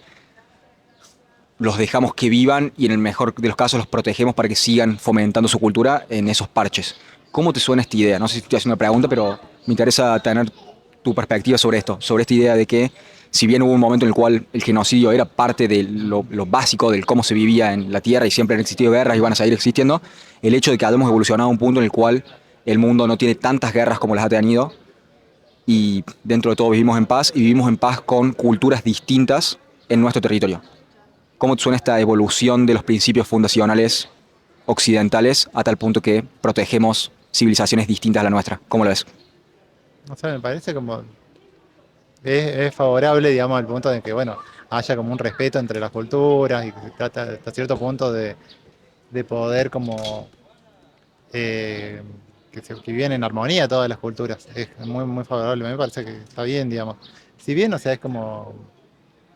los dejamos que vivan y en el mejor de los casos los protegemos para que sigan fomentando su cultura en esos parches. ¿Cómo te suena esta idea? No sé si estoy haciendo una pregunta, pero me interesa tener tu perspectiva sobre esto, sobre esta idea de que si bien hubo un momento en el cual el genocidio era parte de lo básico del cómo se vivía en la Tierra y siempre han existido guerras y van a seguir existiendo, el hecho de que hayamos evolucionado a un punto en el cual el mundo no tiene tantas guerras como las ha tenido y dentro de todo vivimos en paz y vivimos en paz con culturas distintas en nuestro territorio. ¿Cómo te suena esta evolución de los principios fundacionales occidentales a tal punto que protegemos civilizaciones distintas a la nuestra? ¿Cómo lo ves? O sea, me parece como es favorable, digamos, al punto de que, bueno, haya como un respeto entre las culturas y que se trata hasta cierto punto de poder como eh, que viven en armonía todas las culturas. Es muy favorable, me parece que está bien, digamos. Si bien, o sea, es como,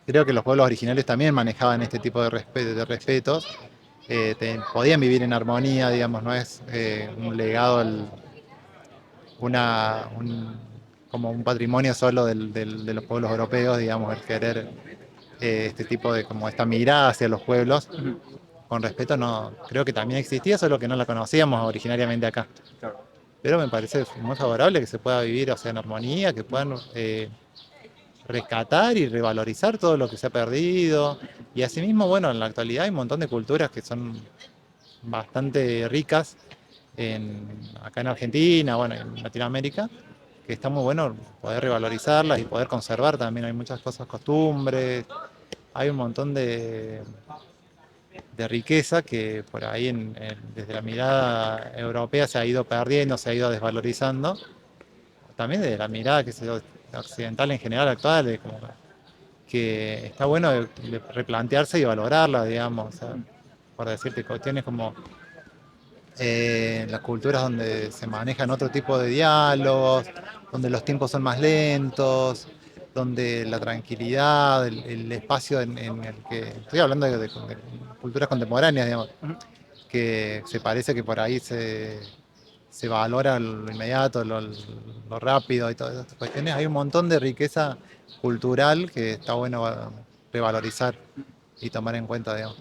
creo que los pueblos originarios también manejaban este tipo de respetos, podían vivir en armonía, digamos, no es un legado, como un patrimonio solo de los pueblos europeos, digamos, el querer este tipo de, como esta mirada hacia los pueblos. Con respeto no, creo que también existía, solo que no la conocíamos originariamente acá. Pero me parece muy favorable que se pueda vivir, o sea, en armonía, que puedan rescatar y revalorizar todo lo que se ha perdido. Y asimismo, bueno, en la actualidad hay un montón de culturas que son bastante ricas acá en Argentina, bueno, en Latinoamérica, que está muy bueno poder revalorizarlas y poder conservar también. Hay muchas cosas, costumbres, hay un montón de riqueza que por ahí desde la mirada europea se ha ido perdiendo, se ha ido desvalorizando. También desde la mirada que se occidental en general actual, de como que está bueno de replantearse y valorarla, digamos. O sea, por decirte cuestiones como las culturas donde se manejan otro tipo de diálogos, donde los tiempos son más lentos, donde la tranquilidad, el espacio en el que... Estoy hablando de culturas contemporáneas, digamos, que se parece que por ahí se se valora lo inmediato, lo rápido y todas esas cuestiones. Hay un montón de riqueza cultural que está bueno revalorizar y tomar en cuenta, digamos.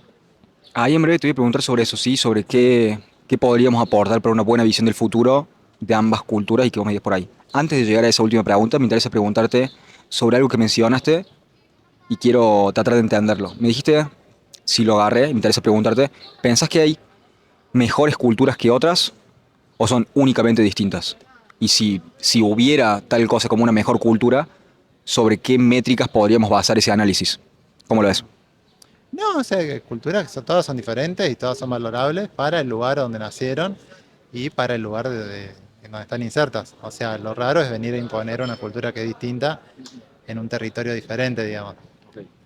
Ahí en breve te voy a preguntar sobre eso, ¿sí? Sobre qué podríamos aportar para una buena visión del futuro de ambas culturas y que vos me digas por ahí. Antes de llegar a esa última pregunta, me interesa preguntarte sobre algo que mencionaste y quiero tratar de entenderlo. Me dijiste, si lo agarré, me interesa preguntarte, ¿pensás que hay mejores culturas que otras o son únicamente distintas? Y si hubiera tal cosa como una mejor cultura, ¿sobre qué métricas podríamos basar ese análisis? ¿Cómo lo ves? No, o sea, que culturas que todas son diferentes y todas son valorables para el lugar donde nacieron y para el lugar en donde están insertas. O sea, lo raro es venir a imponer una cultura que es distinta en un territorio diferente, digamos.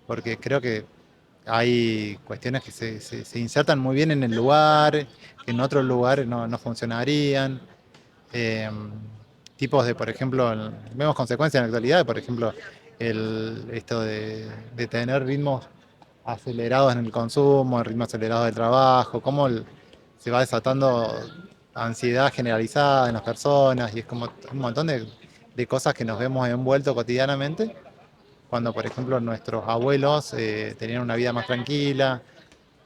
Porque creo que hay cuestiones que se insertan muy bien en el lugar, que en otros lugares no funcionarían. Eh, tipos de, por ejemplo, vemos consecuencias en la actualidad, por ejemplo, esto de tener ritmos acelerados en el consumo, el ritmo acelerado del trabajo, cómo se va desatando ansiedad generalizada en las personas y es como un montón de cosas que nos vemos envueltos cotidianamente cuando, por ejemplo, nuestros abuelos tenían una vida más tranquila,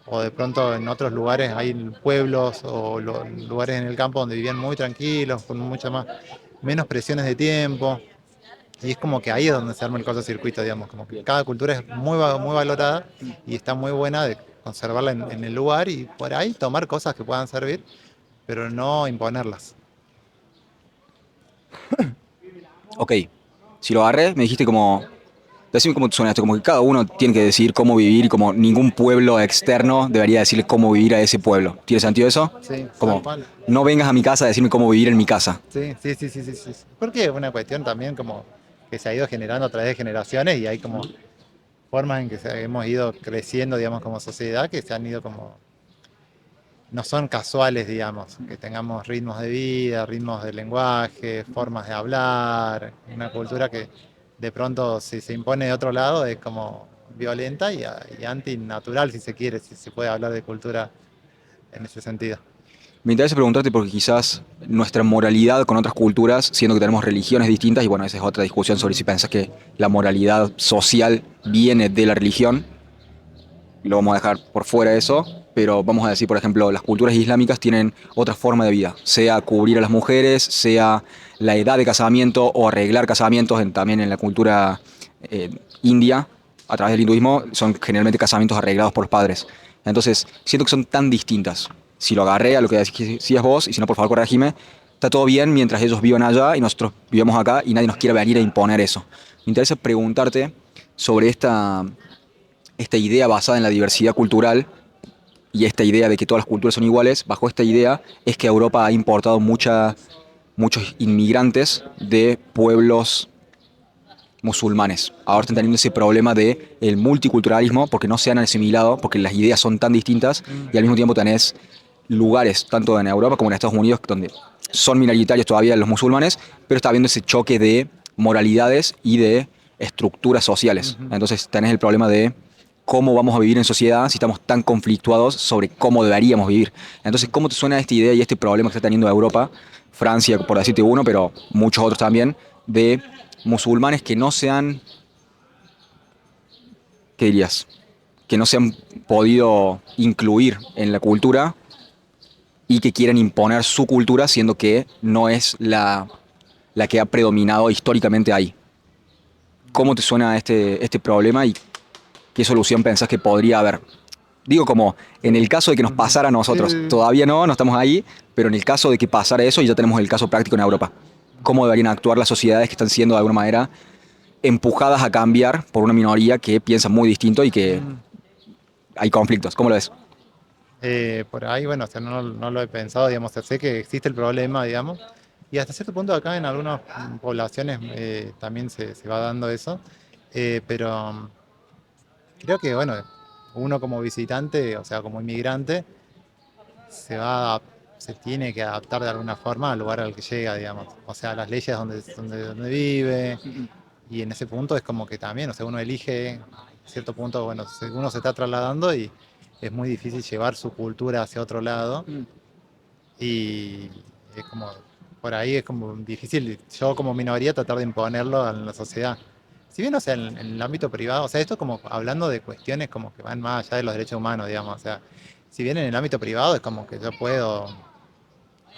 o de pronto en otros lugares hay pueblos o lugares en el campo donde vivían muy tranquilos, con mucha más, menos presiones de tiempo. Y es como que ahí es donde se arma el cortocircuito, digamos, como que cada cultura es muy valorada y está muy buena de conservarla en el lugar y por ahí tomar cosas que puedan servir, pero no imponerlas. Ok, si lo agarré, me dijiste como, decime cómo te suena esto, como que cada uno tiene que decidir cómo vivir y como ningún pueblo externo debería decirle cómo vivir a ese pueblo. ¿Tiene sentido eso? Sí, tal Como, cual. no vengas a mi casa a decirme cómo vivir en mi casa. Sí. Porque es una cuestión también como que se ha ido generando a través de generaciones y hay como formas en que hemos ido creciendo, digamos, como sociedad, que se han ido como, no son casuales, digamos, que tengamos ritmos de vida, ritmos de lenguaje, formas de hablar, una cultura que de pronto si se impone de otro lado es como violenta y antinatural, si se quiere, si se puede hablar de cultura en ese sentido. Me interesa preguntarte porque quizás nuestra moralidad con otras culturas, siendo que tenemos religiones distintas, y bueno, esa es otra discusión sobre si pensás que la moralidad social viene de la religión, lo vamos a dejar por fuera eso, pero vamos a decir, por ejemplo, las culturas islámicas tienen otra forma de vida, sea cubrir a las mujeres, sea la edad de casamiento o arreglar casamientos, también en la cultura india, a través del hinduismo, son generalmente casamientos arreglados por los padres. Entonces, siento que son tan distintas. Si lo agarré a lo que decías vos, y si no, por favor, corregime, está todo bien mientras ellos vivan allá y nosotros vivamos acá y nadie nos quiere venir a imponer eso. Me interesa preguntarte sobre esta idea basada en la diversidad cultural y esta idea de que todas las culturas son iguales, bajo esta idea es que Europa ha importado muchos inmigrantes de pueblos musulmanes. Ahora están teniendo ese problema de el multiculturalismo porque no se han asimilado, porque las ideas son tan distintas y al mismo tiempo tenés lugares, tanto en Europa como en Estados Unidos, donde son minoritarios todavía los musulmanes, pero está habiendo ese choque de moralidades y de estructuras sociales. Entonces tenés el problema de cómo vamos a vivir en sociedad si estamos tan conflictuados sobre cómo deberíamos vivir. Entonces, ¿cómo te suena esta idea y este problema que está teniendo Europa, Francia, por decirte uno, pero muchos otros también, de musulmanes que no se han, ¿qué dirías? Que no se han podido incluir en la cultura y que quieren imponer su cultura, siendo que no es la que ha predominado históricamente ahí. ¿Cómo te suena este problema y qué solución pensás que podría haber? Digo como, en el caso de que nos pasara a nosotros, Sí. todavía no estamos ahí, pero en el caso de que pasara eso, y ya tenemos el caso práctico en Europa. ¿Cómo deberían actuar las sociedades que están siendo de alguna manera empujadas a cambiar por una minoría que piensa muy distinto y que Mm. hay conflictos? ¿Cómo lo ves? Por ahí, bueno, o sea, no lo he pensado, digamos, o sea, sé que existe el problema, digamos, y hasta cierto punto acá en algunas poblaciones también se va dando eso, pero creo que, bueno, uno como visitante, o sea, como inmigrante, se tiene que adaptar de alguna forma al lugar al que llega, digamos, o sea, a las leyes donde vive, y en ese punto es como que también, o sea, uno elige, a cierto punto, bueno, uno se está trasladando y es muy difícil llevar su cultura hacia otro lado. Y Es como, por ahí es como difícil, yo como minoría tratar de imponerlo en la sociedad. Si bien, o sea, en el ámbito privado, o sea, esto como hablando de cuestiones como que van más allá de los derechos humanos, digamos, o sea, si bien en el ámbito privado es como que yo puedo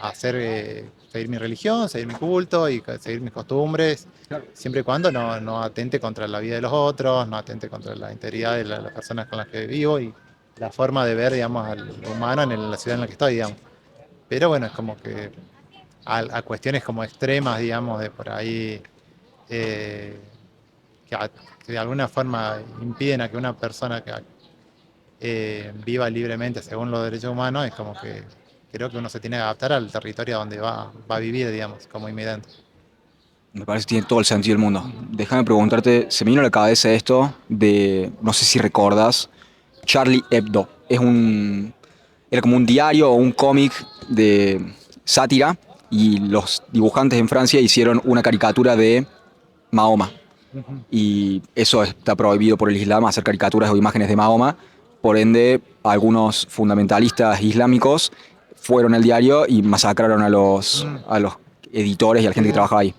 hacer, seguir mi religión, seguir mi culto y seguir mis costumbres, siempre y cuando no atente contra la vida de los otros, no atente contra la integridad de las personas con las que vivo y la forma de ver, digamos, al humano en la ciudad en la que estoy, digamos. Pero bueno, es como que a cuestiones como extremas, digamos, de por ahí, eh, que, que de alguna forma impiden a que una persona que viva libremente según los derechos humanos, es como que creo que uno se tiene que adaptar al territorio donde va a vivir, digamos, como inmigrante. Me parece que tiene todo el sentido del mundo. Déjame preguntarte, se me vino a la cabeza esto de, no sé si recordas, Charlie Hebdo. Era como un diario o un cómic de sátira y los dibujantes en Francia hicieron una caricatura de Mahoma. Ujú. Y eso está prohibido por el Islam, hacer caricaturas o imágenes de Mahoma. Por ende, algunos fundamentalistas islámicos fueron al diario y masacraron Mm, a los editores y a la sí, gente que sí. trabajaba ahí.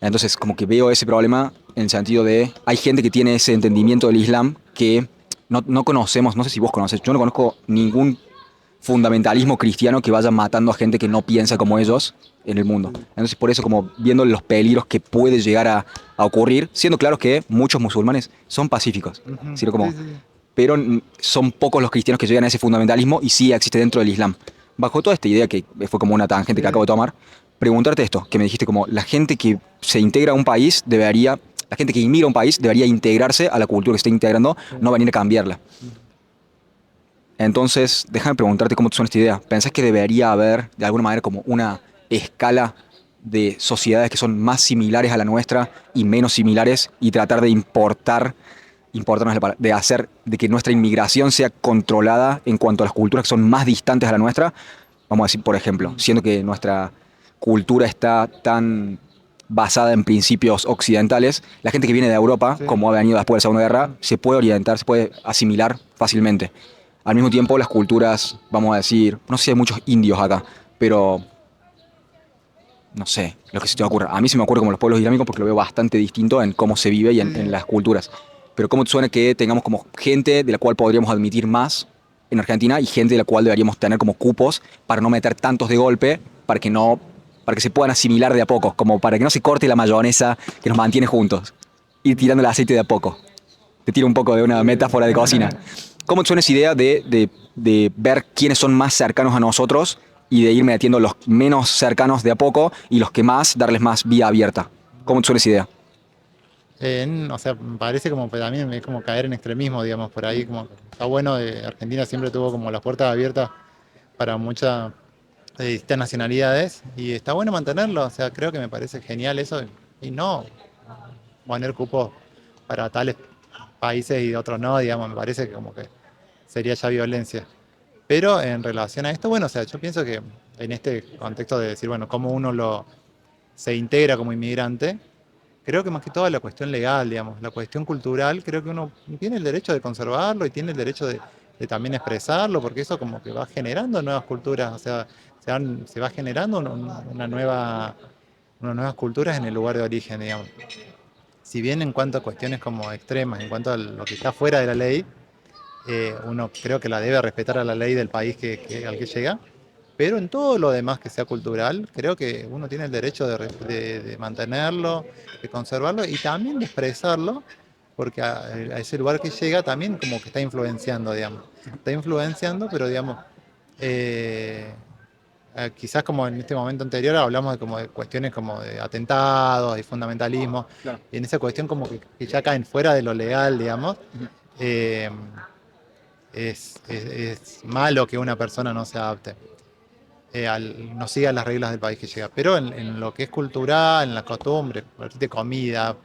Entonces, como que veo ese problema en el sentido de, hay gente que tiene ese entendimiento del Islam que no conocemos, no sé si vos conoces, yo no conozco ningún fundamentalismo cristiano que vaya matando a gente que no piensa como ellos en el mundo. Entonces, por eso, como viendo los peligros que puede llegar a ocurrir, siendo claros que muchos musulmanes son pacíficos, Ujú, sino sí, como, sí, sí. pero son pocos los cristianos que llegan a ese fundamentalismo y sí existe dentro del Islam. Bajo toda esta idea que fue como una tangente que acabo de Sí. tomar, preguntarte esto, que me dijiste como la gente que se integra a un país debería, la gente que inmigra a un país debería integrarse a la cultura que está integrando, Sí. no venir a cambiarla. Ujú. Entonces, déjame preguntarte cómo te suena esta idea. ¿Pensás que debería haber, de alguna manera, como una escala de sociedades que son más similares a la nuestra y menos similares y tratar de importarnos de hacer, de que nuestra inmigración sea controlada en cuanto a las culturas que son más distantes a la nuestra? Vamos a decir, por ejemplo, Mm, siendo que nuestra cultura está tan basada en principios occidentales, la gente que viene de Europa, sí. como ha venido después de la Segunda Guerra, Ujú. se puede orientar, se puede asimilar fácilmente. Al mismo tiempo, las culturas, vamos a decir, no sé si hay muchos indios acá, pero no sé, lo que se te ocurra. A mí se me ocurre como los pueblos islámicos porque lo veo bastante distinto en cómo se vive y Sí, en sí. las culturas. Pero ¿cómo te suena que tengamos como gente de la cual podríamos admitir más en Argentina y gente de la cual deberíamos tener como cupos para no meter tantos de golpe, para que no, para que se puedan asimilar de a poco, como para que no se corte la mayonesa que nos mantiene juntos? Ir tirando el aceite de a poco. Te tiro un poco de una Sí. metáfora de cocina. ¿Cómo te suena esa idea de ver quiénes son más cercanos a nosotros y de ir metiendo los menos cercanos de a poco y los que más, darles más vía abierta? ¿Cómo te suena esa idea? O sea, me parece como que también es como caer en extremismo, digamos, por ahí como está bueno, Argentina siempre tuvo como las puertas abiertas para muchas distintas nacionalidades y está bueno mantenerlo, o sea, creo que me parece genial eso y no poner cupos para tales países y otros no, digamos, me parece que como que sería ya violencia. Pero en relación a esto, bueno, o sea, yo pienso que en este contexto de decir, bueno, cómo se integra como inmigrante, creo que más que todo la cuestión legal, digamos, la cuestión cultural, creo que uno tiene el derecho de conservarlo y tiene el derecho de también expresarlo, porque eso como que va generando nuevas culturas, o sea, se va generando unas nuevas culturas en el lugar de origen, digamos. Si bien en cuanto a cuestiones como extremas, en cuanto a lo que está fuera de la ley, uno creo que la debe respetar a la ley del país al que llega, pero en todo lo demás que sea cultural, creo que uno tiene el derecho de mantenerlo, de conservarlo y también de expresarlo, porque a ese lugar que llega también como que está influenciando, digamos. Está influenciando, pero digamos, eh, quizás como en este momento anterior hablamos de como de cuestiones como de atentados y fundamentalismo, Claro. y en esa cuestión como que ya caen fuera de lo legal, digamos. Ujú. eh, es malo que una persona no se adapte, no siga las reglas del país que llega. Pero en lo que es cultural, en las costumbres, de comida,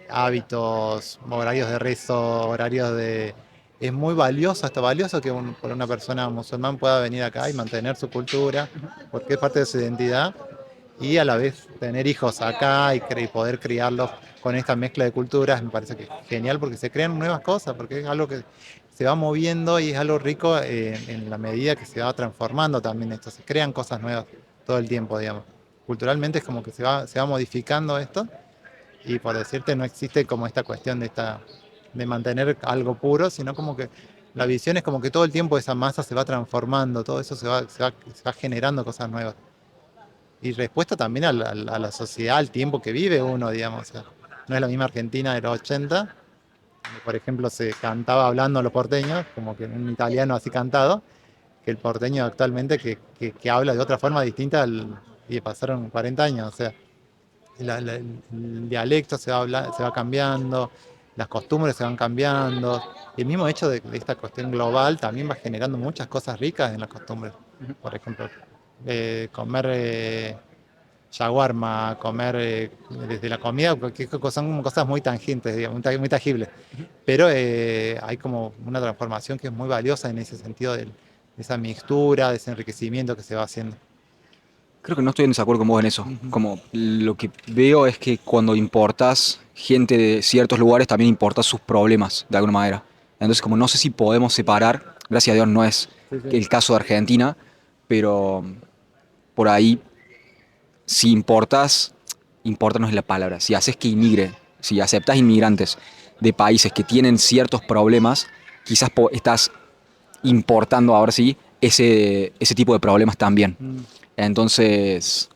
hábitos, horarios de rezo, horarios de... Es muy valioso, hasta valioso que por una persona musulmán pueda venir acá y mantener su cultura, porque es parte de su identidad, y a la vez tener hijos acá y poder criarlos con esta mezcla de culturas, me parece que es genial porque se crean nuevas cosas, porque es algo que se va moviendo y es algo rico en la medida que se va transformando también esto, se crean cosas nuevas todo el tiempo, digamos. Culturalmente es como que se va modificando esto y por decirte no existe como esta cuestión de mantener algo puro, sino como que la visión es como que todo el tiempo esa masa se va transformando, todo eso se va generando cosas nuevas. Y respuesta también a la sociedad, al tiempo que vive uno, digamos. O sea, no es la misma Argentina de los 80, donde, por ejemplo, se cantaba hablando los porteños, como que un italiano así cantado, que el porteño actualmente que habla de otra forma distinta y pasaron 40 años. O sea, el dialecto se va cambiando, las costumbres se van cambiando. Y el mismo hecho de esta cuestión global también va generando muchas cosas ricas en las costumbres. Por ejemplo, comer shawarma, comer desde la comida, porque son como cosas muy tangentes, digamos, muy tangibles. Pero hay como una transformación que es muy valiosa en ese sentido de esa mixtura, de ese enriquecimiento que se va haciendo. Creo que no estoy en desacuerdo con vos en eso. Como lo que veo es que cuando importás gente de ciertos lugares, también importás sus problemas, de alguna manera. Entonces, como no sé si podemos separar, gracias a Dios no es Sí, sí. el caso de Argentina, pero por ahí, si importás, importa no es la palabra, si haces que inmigre, si aceptas inmigrantes de países que tienen ciertos problemas, quizás estás importando ahora sí ese tipo de problemas también. Mm. Entonces,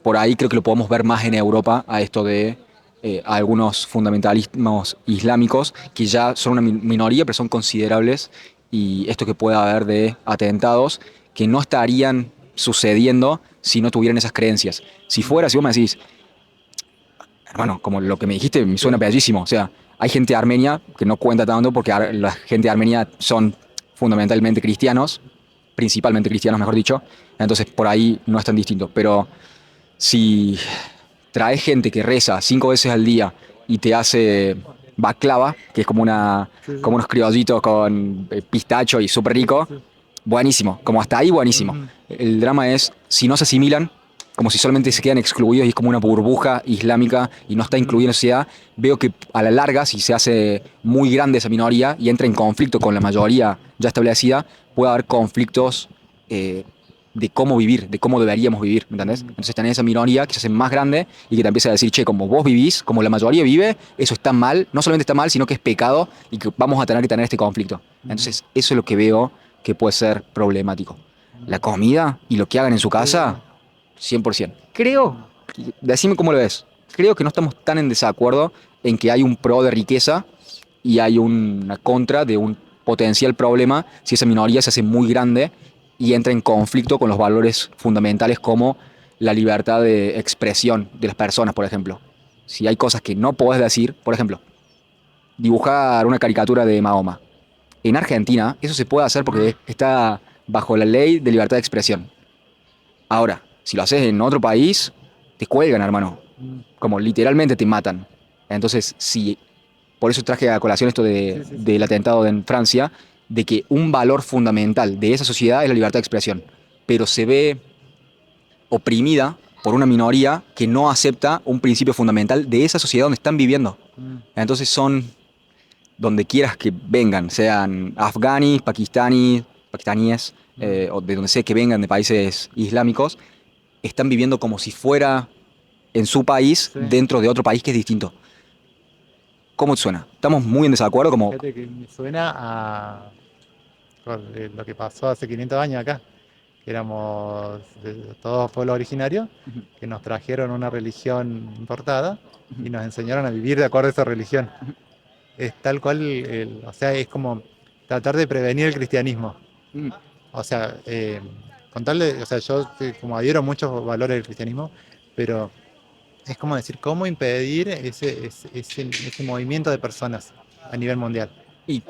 por ahí creo que lo podemos ver más en Europa a esto de algunos fundamentalismos islámicos que ya son una minoría, pero son considerables, y esto que pueda haber de atentados que no estarían sucediendo si no tuvieran esas creencias. Si fuera, si vos me decís, hermano, como lo que me dijiste me suena bellísimo, o sea, hay gente armenia que no cuenta tanto porque la gente de Armenia son fundamentalmente cristianos, principalmente cristianos, mejor dicho, entonces por ahí no es tan distinto, pero si traes gente que reza 5 veces al día y te hace baklava, que es como Sí, sí. como unos criollitos con pistacho y súper Sí, sí, rico, sí. buenísimo, como hasta ahí buenísimo. Ujú. El drama es si no se asimilan, como si solamente se quedan excluidos y es como una burbuja islámica y no está incluida en la sociedad, veo que a la larga, si se hace muy grande esa minoría y entra en conflicto con la mayoría ya establecida, puede haber conflictos de cómo vivir, de cómo deberíamos vivir, ¿me entendés? Entonces tenés esa minoría que se hace más grande y que te empieza a decir, che, como vos vivís, como la mayoría vive, eso está mal, no solamente está mal, sino que es pecado y que vamos a tener que tener este conflicto. Entonces eso es lo que veo que puede ser problemático. La comida y lo que hagan en su casa, 100%. Creo, decime cómo lo ves, creo que no estamos tan en desacuerdo en que hay un pro de riqueza y hay una contra de un potencial problema si esa minoría se hace muy grande y entra en conflicto con los valores fundamentales como la libertad de expresión de las personas, por ejemplo. Si hay cosas que no podés decir, por ejemplo, dibujar una caricatura de Mahoma. En Argentina eso se puede hacer porque está bajo la ley de libertad de expresión. Ahora, si lo haces en otro país, te cuelgan, hermano. Como literalmente te matan. Entonces, si por eso traje a colación esto Sí, sí, sí. del atentado en Francia, de que un valor fundamental de esa sociedad es la libertad de expresión, pero se ve oprimida por una minoría que no acepta un principio fundamental de esa sociedad donde están viviendo. Mm. Entonces son donde quieras que vengan, sean afganis, pakistaníes, o de donde sea que vengan de países islámicos, están viviendo como si fuera en su país Sí. dentro de otro país que es distinto. ¿Cómo te suena? ¿Estamos muy en desacuerdo? Como, Fíjate que me suena a lo que pasó hace 500 años acá, que éramos todos pueblos originarios, que nos trajeron una religión importada y nos enseñaron a vivir de acuerdo a esa religión. Es tal cual, o sea, es como tratar de prevenir el cristianismo. O sea, contarle, o sea, yo como adhiero muchos valores del cristianismo, pero es como decir, cómo impedir ese movimiento de personas a nivel mundial. y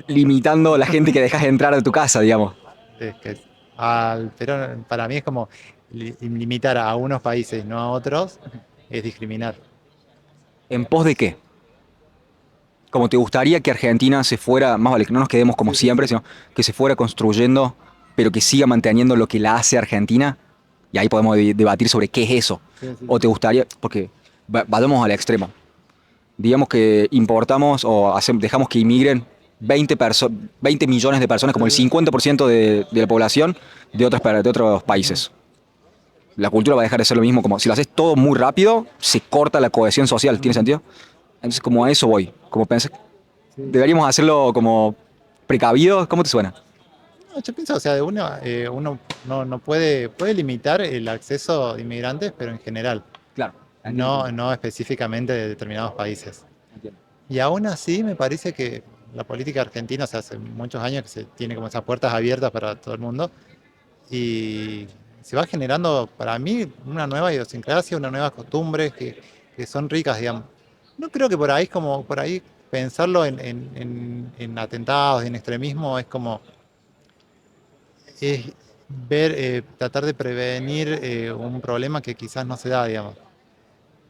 limitando la gente que dejas entrar a tu casa, digamos. Es que pero para mí es como limitar a unos países, no a otros, es discriminar. ¿En pos de qué? Como te gustaría que Argentina se fuera, más vale que no nos quedemos como Sí, sí, siempre, sí. sino que se fuera construyendo, pero que siga manteniendo lo que la hace Argentina. Y ahí podemos debatir sobre qué es eso. Sí, sí, O te sí. gustaría, porque vayamos al extremo. Digamos que importamos o dejamos que inmigren 20 millones de personas, Sí, como el sí. 50% de la población de otros países. la cultura va a dejar de ser lo mismo. Como si lo haces todo muy rápido, se corta la cohesión social. ¿Tiene sentido? Entonces, como a eso voy. Como pensé, Sí. deberíamos hacerlo como precavidos. ¿Cómo te suena? No, yo pienso, o sea, uno no puede limitar el acceso de inmigrantes, pero en general, Claro. Entiendo. no específicamente de determinados países. Entiendo. Y aún así me parece que la política argentina, o sea, hace muchos años que se tiene como esas puertas abiertas para todo el mundo y se va generando para mí una nueva idiosincrasia, unas nuevas costumbres que son ricas, digamos. No creo que por ahí es como, por ahí pensarlo en atentados, en extremismo, es como, es ver, tratar de prevenir un problema que quizás no se da, digamos.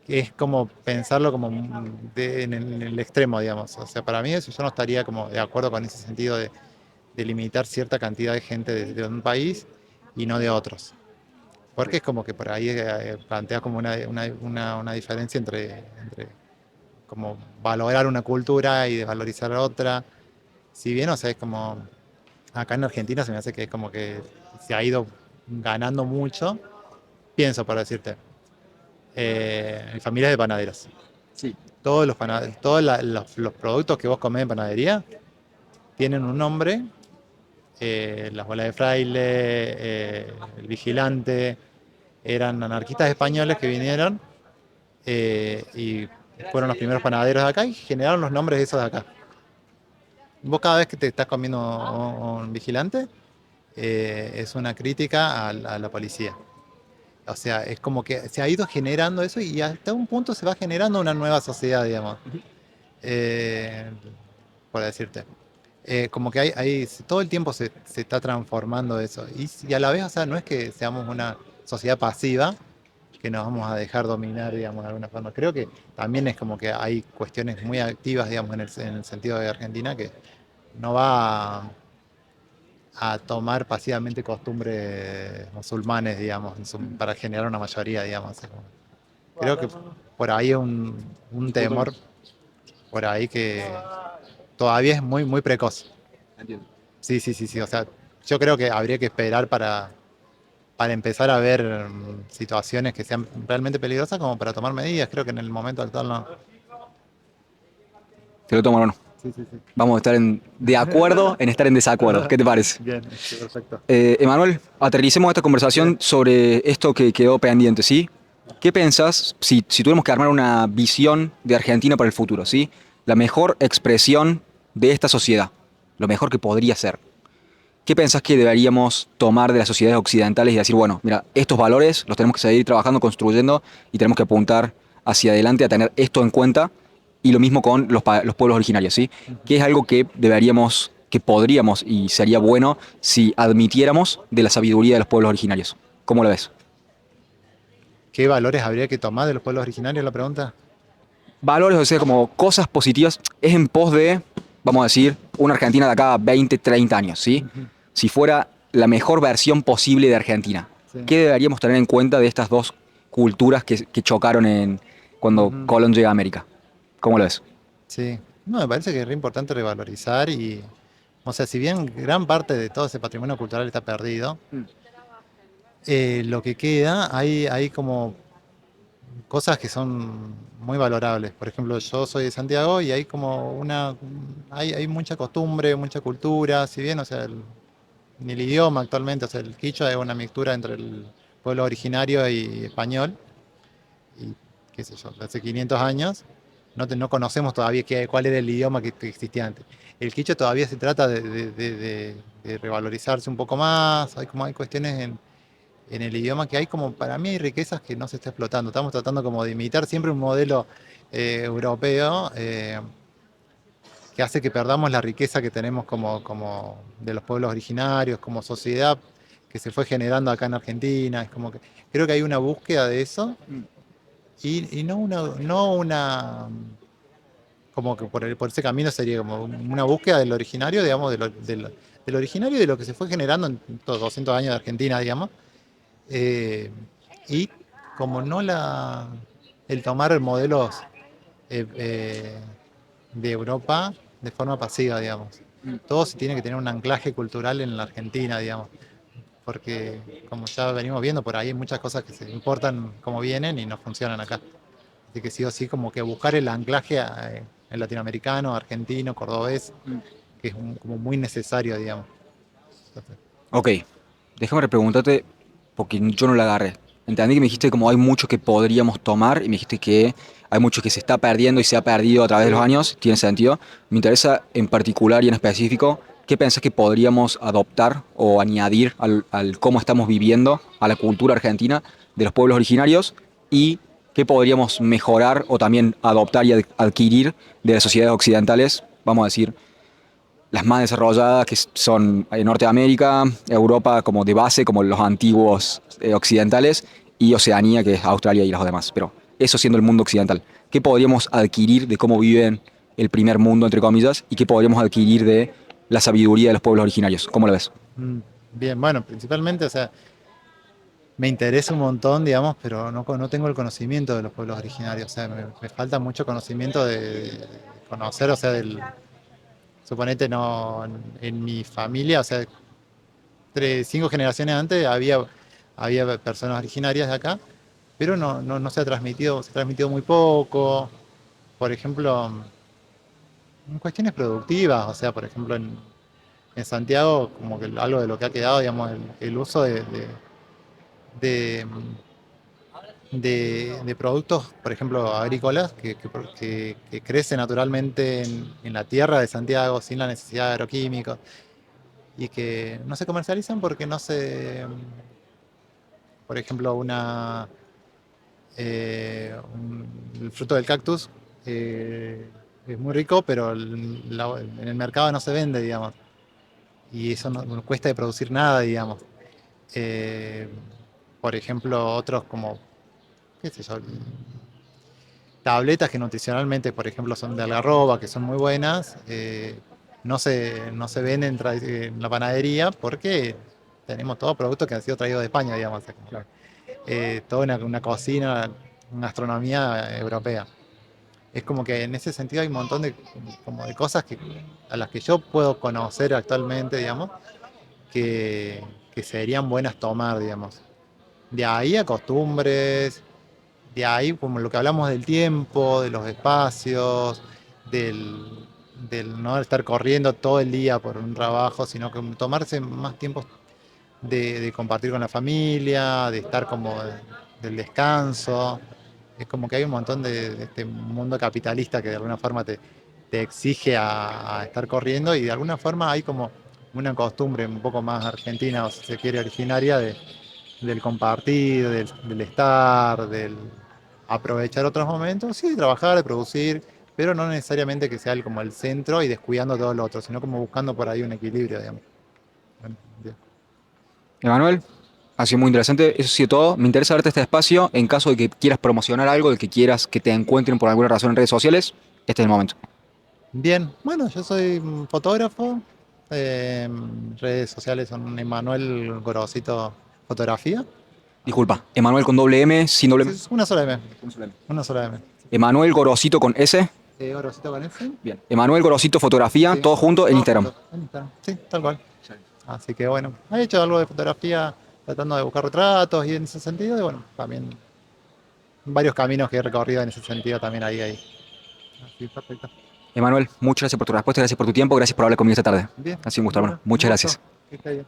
Es como pensarlo como en el extremo, digamos. O sea, para mí eso yo no estaría como de acuerdo con ese sentido de limitar cierta cantidad de gente de un país y no de otros. Porque es como que por ahí planteas como una diferencia entre como valorar una cultura y desvalorizar otra. Si bien, o sea, es como acá en Argentina se me hace que es como que se ha ido ganando mucho, pienso por decirte, familias de panaderos. Sí. Todos los productos que vos comés en panadería tienen un nombre, las bolas de fraile, el vigilante, eran anarquistas españoles que vinieron y fueron los primeros panaderos de acá y generaron los nombres de esos de acá. Vos cada vez que te estás comiendo un vigilante, es una crítica a la policía. O sea, es como que se ha ido generando eso y hasta un punto se va generando una nueva sociedad, digamos. Eh, por decirte. Como que todo el tiempo se está transformando eso. Y a la vez, o sea, no es que seamos una sociedad pasiva, que nos vamos a dejar dominar, digamos, de alguna forma. Creo que también es como que hay cuestiones muy activas, digamos, en el sentido de Argentina, que no va a tomar pasivamente costumbres musulmanes, digamos, para generar una mayoría, digamos. Creo que por ahí es un temor, por ahí que todavía es muy, muy precoz. Entiendo. Sí, sí, sí, sí. O sea, yo creo que habría que esperar para empezar a ver situaciones que sean realmente peligrosas como para tomar medidas. Creo que en el momento actual no. Te lo tomo, hermano. Sí, sí, sí. Vamos a estar de acuerdo en estar en desacuerdo. ¿Qué te parece? Bien, sí, perfecto. Emanuel, aterricemos esta conversación Bien. sobre esto que quedó pendiente, ¿sí? ¿Qué pensás si tuviéramos que armar una visión de Argentina para el futuro, ¿sí? La mejor expresión de esta sociedad, lo mejor que podría ser. ¿Qué pensás que deberíamos tomar de las sociedades occidentales y decir, bueno, mira, estos valores los tenemos que seguir trabajando, construyendo y tenemos que apuntar hacia adelante a tener esto en cuenta? Y lo mismo con los pueblos originarios, ¿sí? ¿Qué es algo que deberíamos, que podríamos y sería bueno si admitiéramos de la sabiduría de los pueblos originarios? ¿Cómo lo ves? ¿Qué valores habría que tomar de los pueblos originarios? La pregunta. Valores, o sea, como cosas positivas, es en pos de, vamos a decir, una Argentina de acá a 20, 30 años, ¿sí? Ujú. Si fuera la mejor versión posible de Argentina, Sí. ¿qué deberíamos tener en cuenta de estas dos culturas que chocaron cuando Ujú. Colón llega a América? ¿Cómo lo ves? Sí. No, me parece que es re importante revalorizar y, o sea, si bien gran parte de todo ese patrimonio cultural está perdido, lo que queda, hay como cosas que son muy valorables. Por ejemplo, yo soy de Santiago y hay como hay mucha costumbre, mucha cultura, si bien, o sea, ni el idioma actualmente, o sea, el quichua es una mixtura entre el pueblo originario y español, y qué sé yo, hace 500 años no conocemos todavía cuál era el idioma que existía antes. El quichua todavía se trata de revalorizarse un poco más, hay cuestiones en el idioma que hay como, para mí hay riquezas que no se está explotando. Estamos tratando como de imitar siempre un modelo europeo que hace que perdamos la riqueza que tenemos como de los pueblos originarios, como sociedad que se fue generando acá en Argentina. Es como que creo que hay una búsqueda de eso y no una como que por ese camino sería como una búsqueda del originario, digamos, del originario y de lo que se fue generando en estos 200 años de Argentina, digamos. Eh, y como no el tomar modelos eh, eh, de Europa de forma pasiva, digamos. Todo se tiene que tener un anclaje cultural en la Argentina, digamos. porque como ya venimos viendo por ahí, hay muchas cosas que se importan como vienen y no funcionan acá. Así que sí o sí, como que buscar el anclaje el latinoamericano, argentino, cordobés, que es como muy necesario, digamos. Entonces, Ok, déjame repreguntarte, porque yo no la agarré. Entendí que me dijiste como hay mucho que podríamos tomar y me dijiste que hay mucho que se está perdiendo y se ha perdido a través de los sí. años, tiene sentido. Me interesa en particular y en específico, ¿qué pensás que podríamos adoptar o añadir al cómo estamos viviendo, a la cultura argentina de los pueblos originarios y qué podríamos mejorar o también adoptar y adquirir de las sociedades occidentales, vamos a decir, las más desarrolladas, que son Norteamérica, Europa como de base, como los antiguos occidentales, y Oceanía, que es Australia y los demás. Pero eso siendo el mundo occidental. ¿Qué podríamos adquirir de cómo viven el primer mundo, entre comillas, y qué podríamos adquirir de la sabiduría de los pueblos originarios? ¿Cómo lo ves? Mm, Bien, bueno, principalmente, o sea, me interesa un montón, digamos, pero no tengo el conocimiento de los pueblos originarios. O sea, me falta mucho conocimiento de conocer, o sea, suponete, no, en mi familia, o sea, 5 generaciones antes había personas originarias de acá, pero no se ha transmitido muy poco. Por ejemplo, en cuestiones productivas, o sea, por ejemplo, en Santiago, como que algo de lo que ha quedado, digamos, el uso de, de productos, por ejemplo, agrícolas, que crecen naturalmente en la tierra de Santiago sin la necesidad de agroquímicos y que no se comercializan porque no se, por ejemplo, el fruto del cactus es muy rico, pero en el mercado no se vende, digamos, y eso no cuesta de producir nada, digamos. Eh, por ejemplo, otros como, qué sé yo, tabletas que nutricionalmente, por ejemplo, son de algarroba, que son muy buenas, no se venden en la panadería porque tenemos todos productos que han sido traídos de España, digamos. Es como Claro. toda una cocina, una gastronomía europea. Es como que en ese sentido hay un montón como de cosas a las que yo puedo conocer actualmente, digamos, que, que serían buenas tomar, digamos. De ahí a costumbres, de ahí como lo que hablamos del tiempo, de los espacios, del, del no estar corriendo todo el día por un trabajo, sino que tomarse más tiempo de compartir con la familia, de estar como del descanso. Es como que hay un montón de este mundo capitalista que de alguna forma te exige a estar corriendo y de alguna forma hay como una costumbre un poco más argentina o si se quiere originaria del compartir, del estar, del aprovechar otros momentos, sí, de trabajar, de producir, pero no necesariamente que sea como el centro y descuidando todo lo otro, sino como buscando por ahí un equilibrio, digamos. Bueno, bien. Emanuel, ha sido muy interesante. Eso ha sido todo. Me interesa darte este espacio en caso de que quieras promocionar algo, de que quieras que te encuentren por alguna razón en redes sociales. Este es el momento. Bien, bueno, yo soy fotógrafo. Redes sociales son Emanuel Gorosito Fotografía. Así que Disculpa, Emanuel con doble M, sin doble sí, M. es una sola M. Una sola M. Una sola M. Emanuel Gorosito con S. Gorosito con F. Bien. Emanuel Gorosito Fotografía, Sí, todo junto en todo Instagram. junto. En Instagram. Sí, tal cual. Así que bueno, he hecho algo de fotografía tratando de buscar retratos y en ese sentido, y bueno, también varios caminos que he recorrido en ese sentido también ahí. Así, perfecto. Emanuel, muchas gracias por tu respuesta, gracias por tu tiempo, gracias por hablar conmigo esta tarde. Bien, Ha sido un gusto, hermano. bueno, un Muchas gusto. gracias. Que esté bien.